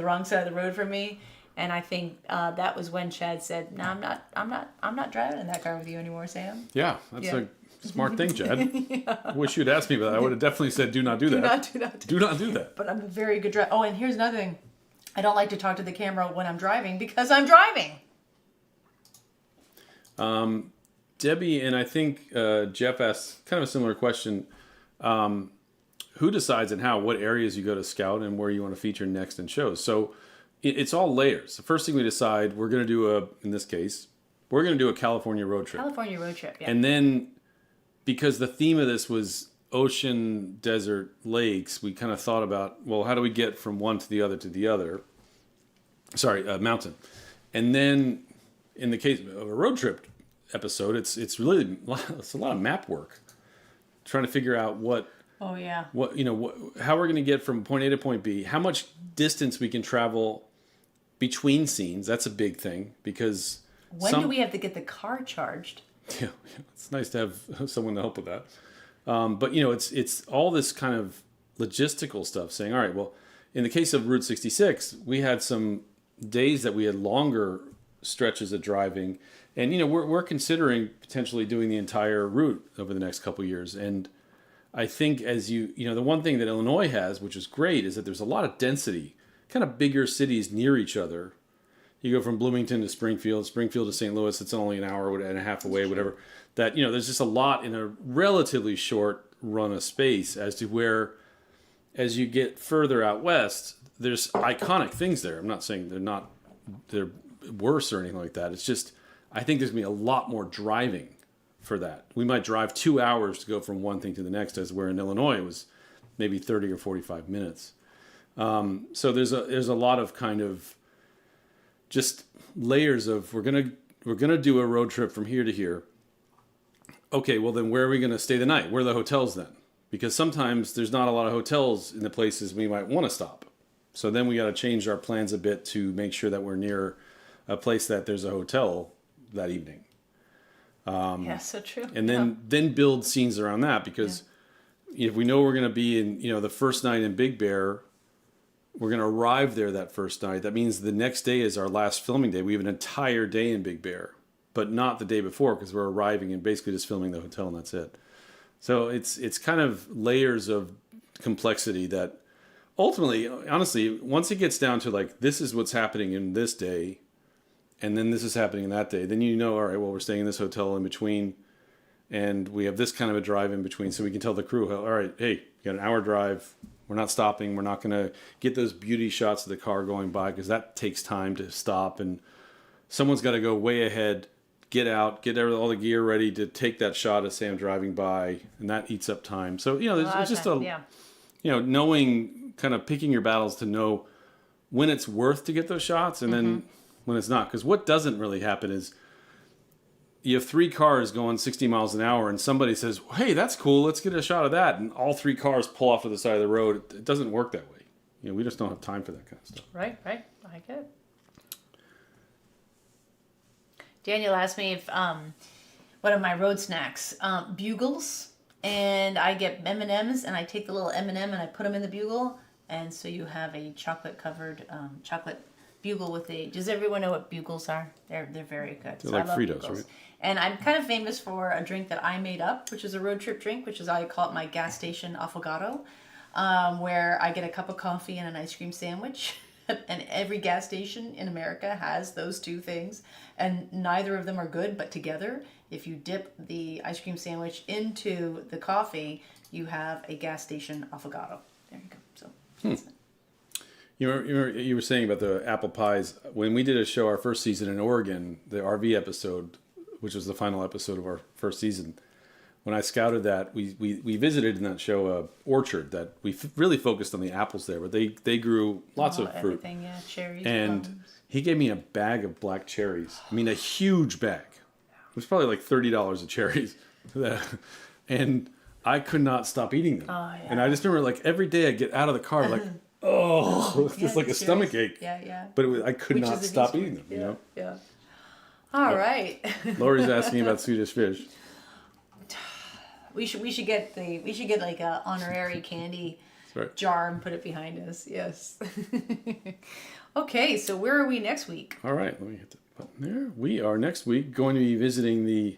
wrong side of the road for me. And I think that was when Chad said, "No, I'm not driving in that car with you anymore, Sam." Yeah, that's a smart thing, Chad. Yeah. I wish you'd asked me about that. I would have definitely said, "Do not do that. Do not do that." But I'm a very good driver. Oh, and here's another thing: I don't like to talk to the camera when I'm driving because I'm driving. Debbie and I think Jeff asked kind of a similar question. Who decides and how, what areas you go to scout and where you want to feature next in shows? So it's all layers. The first thing we decide, we're going to do we're going to do a California road trip. California road trip, yeah. And then because the theme of this was ocean, desert, lakes, we kind of thought about, well, how do we get from one to the other to the other? Sorry, mountain. And then in the case of a road trip episode, it's a lot of map work, trying to figure out Oh yeah. how we're going to get from point A to point B, how much distance we can travel between scenes. That's a big thing because when do we have to get the car charged? Yeah, it's nice to have someone to help with that. But it's all this kind of logistical stuff. Saying, all right, well, in the case of Route 66, we had some days that we had longer stretches of driving, and we're considering potentially doing the entire route over the next couple of years. And I think the one thing that Illinois has, which is great, is that there's a lot of density, kind of bigger cities near each other. You go from Bloomington to Springfield to St. Louis, it's only an hour and a half away, whatever. That, there's just a lot in a relatively short run of space as to where, as you get further out west, there's iconic things there. I'm not saying they're worse or anything like that. It's just, I think there's going to be a lot more driving for that. We might drive 2 hours to go from one thing to the next, as where in Illinois it was maybe 30 or 45 minutes. So there's a lot of kind of just layers of we're gonna do a road trip from here to here. Okay, well then where are we gonna stay the night? Where are the hotels then? Because sometimes there's not a lot of hotels in the places we might want to stop. So then we got to change our plans a bit to make sure that we're near a place that there's a hotel that evening. Yeah, so true. And then build scenes around that, because if we know we're going to be in, the first night in Big Bear, we're going to arrive there that first night. That means the next day is our last filming day. We have an entire day in Big Bear, but not the day before, because we're arriving and basically just filming the hotel and that's it. So it's kind of layers of complexity that ultimately, honestly, once it gets down to like, this is what's happening in this day, and then this is happening in that day, then all right, well, we're staying in this hotel in between, and we have this kind of a drive in between, so we can tell the crew, all right, hey, you got an hour drive, we're not stopping, we're not going to get those beauty shots of the car going by, because that takes time to stop, and someone's got to go way ahead, get out, get all the gear ready to take that shot of Sam driving by, and that eats up time. So, it's just knowing, kind of picking your battles to know when it's worth to get those shots and then when it's not. Because what doesn't really happen is you have 3 cars going 60 miles an hour and somebody says, hey, that's cool, let's get a shot of that. And all 3 cars pull off to the side of the road. It doesn't work that way. We just don't have time for that kind of stuff. Right. I get it. Daniel asked me if one of my road snacks, bugles, and I get M&Ms and I take the little M&M and I put them in the bugle, and so you have a chocolate covered chocolate bugle with does everyone know what bugles are? They're very good. They're like Fritos, bugles. Right? And I'm kind of famous for a drink that I made up, which is a road trip drink, which is I call it my gas station affogato, where I get a cup of coffee and an ice cream sandwich. And every gas station in America has those 2 things, and neither of them are good, but together, if you dip the ice cream sandwich into the coffee, you have a gas station affogato. There you go. So that's it. You were saying about the apple pies. When we did a show our first season in Oregon, the RV episode, which was the final episode of our first season, when I scouted that, we visited in that show a orchard that we really focused on the apples there, but they grew lots of fruit. Everything, yeah, cherries. And plums. He gave me a bag of black cherries. I mean, a huge bag. It was probably like $30 of cherries. And I could not stop eating them. Oh, yeah. And I just remember, like, every day I'd get out of the car, like, it's just like a stomach ache. Yeah. But I could not stop eating them, Yeah. All right. Lori's asking about Swedish fish. We should get like a honorary candy jar and put it behind us. Yes. Okay, so where are we next week? All right, let me hit the button there. We are next week going to be visiting the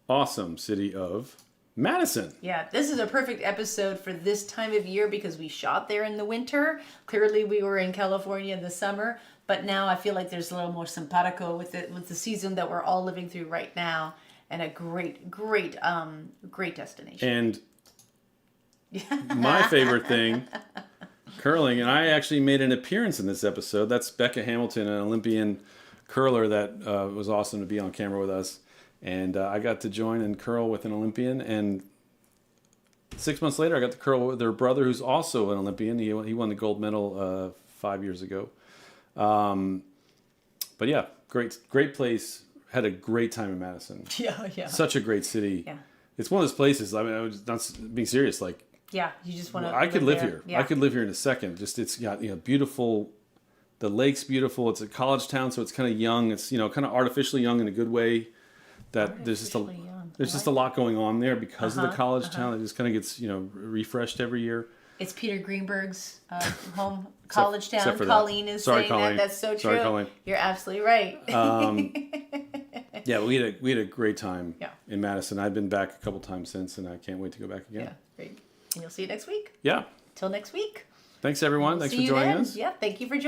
awesome city of Madison. Yeah, this is a perfect episode for this time of year because we shot there in the winter. Clearly, we were in California in the summer, but now I feel like there's a little more simpatico with the season that we're all living through right now. And a great destination. And my favorite thing, curling, and I actually made an appearance in this episode. That's Becca Hamilton, an Olympian curler that was awesome to be on camera with us. And I got to join and curl with an Olympian. And 6 months later, I got to curl with their brother, who's also an Olympian. He won the gold medal 5 years ago. But yeah, great place. Had a great time in Madison. Yeah. Such a great city. Yeah. It's one of those places. I mean, I was not being serious. Like, yeah, you just want to. I could live there. here. Yeah. I could live here in a second. Just it's got beautiful. The lake's beautiful. It's a college town, so it's kind of young. It's kind of artificially young in a good way. That there's just a lot going on there because of the college town. It just kind of gets refreshed every year. It's Peter Greenberg's home college town. Except for Colleen that. is Sorry, saying Colleen. that. That's so true. Sorry, Colleen. You're absolutely right. Yeah, we had a great time in Madison. I've been back a couple times since, and I can't wait to go back again. Yeah, great. And you'll see you next week. Yeah. Till next week. Thanks, everyone. Thanks for joining us. Yeah, thank you for joining.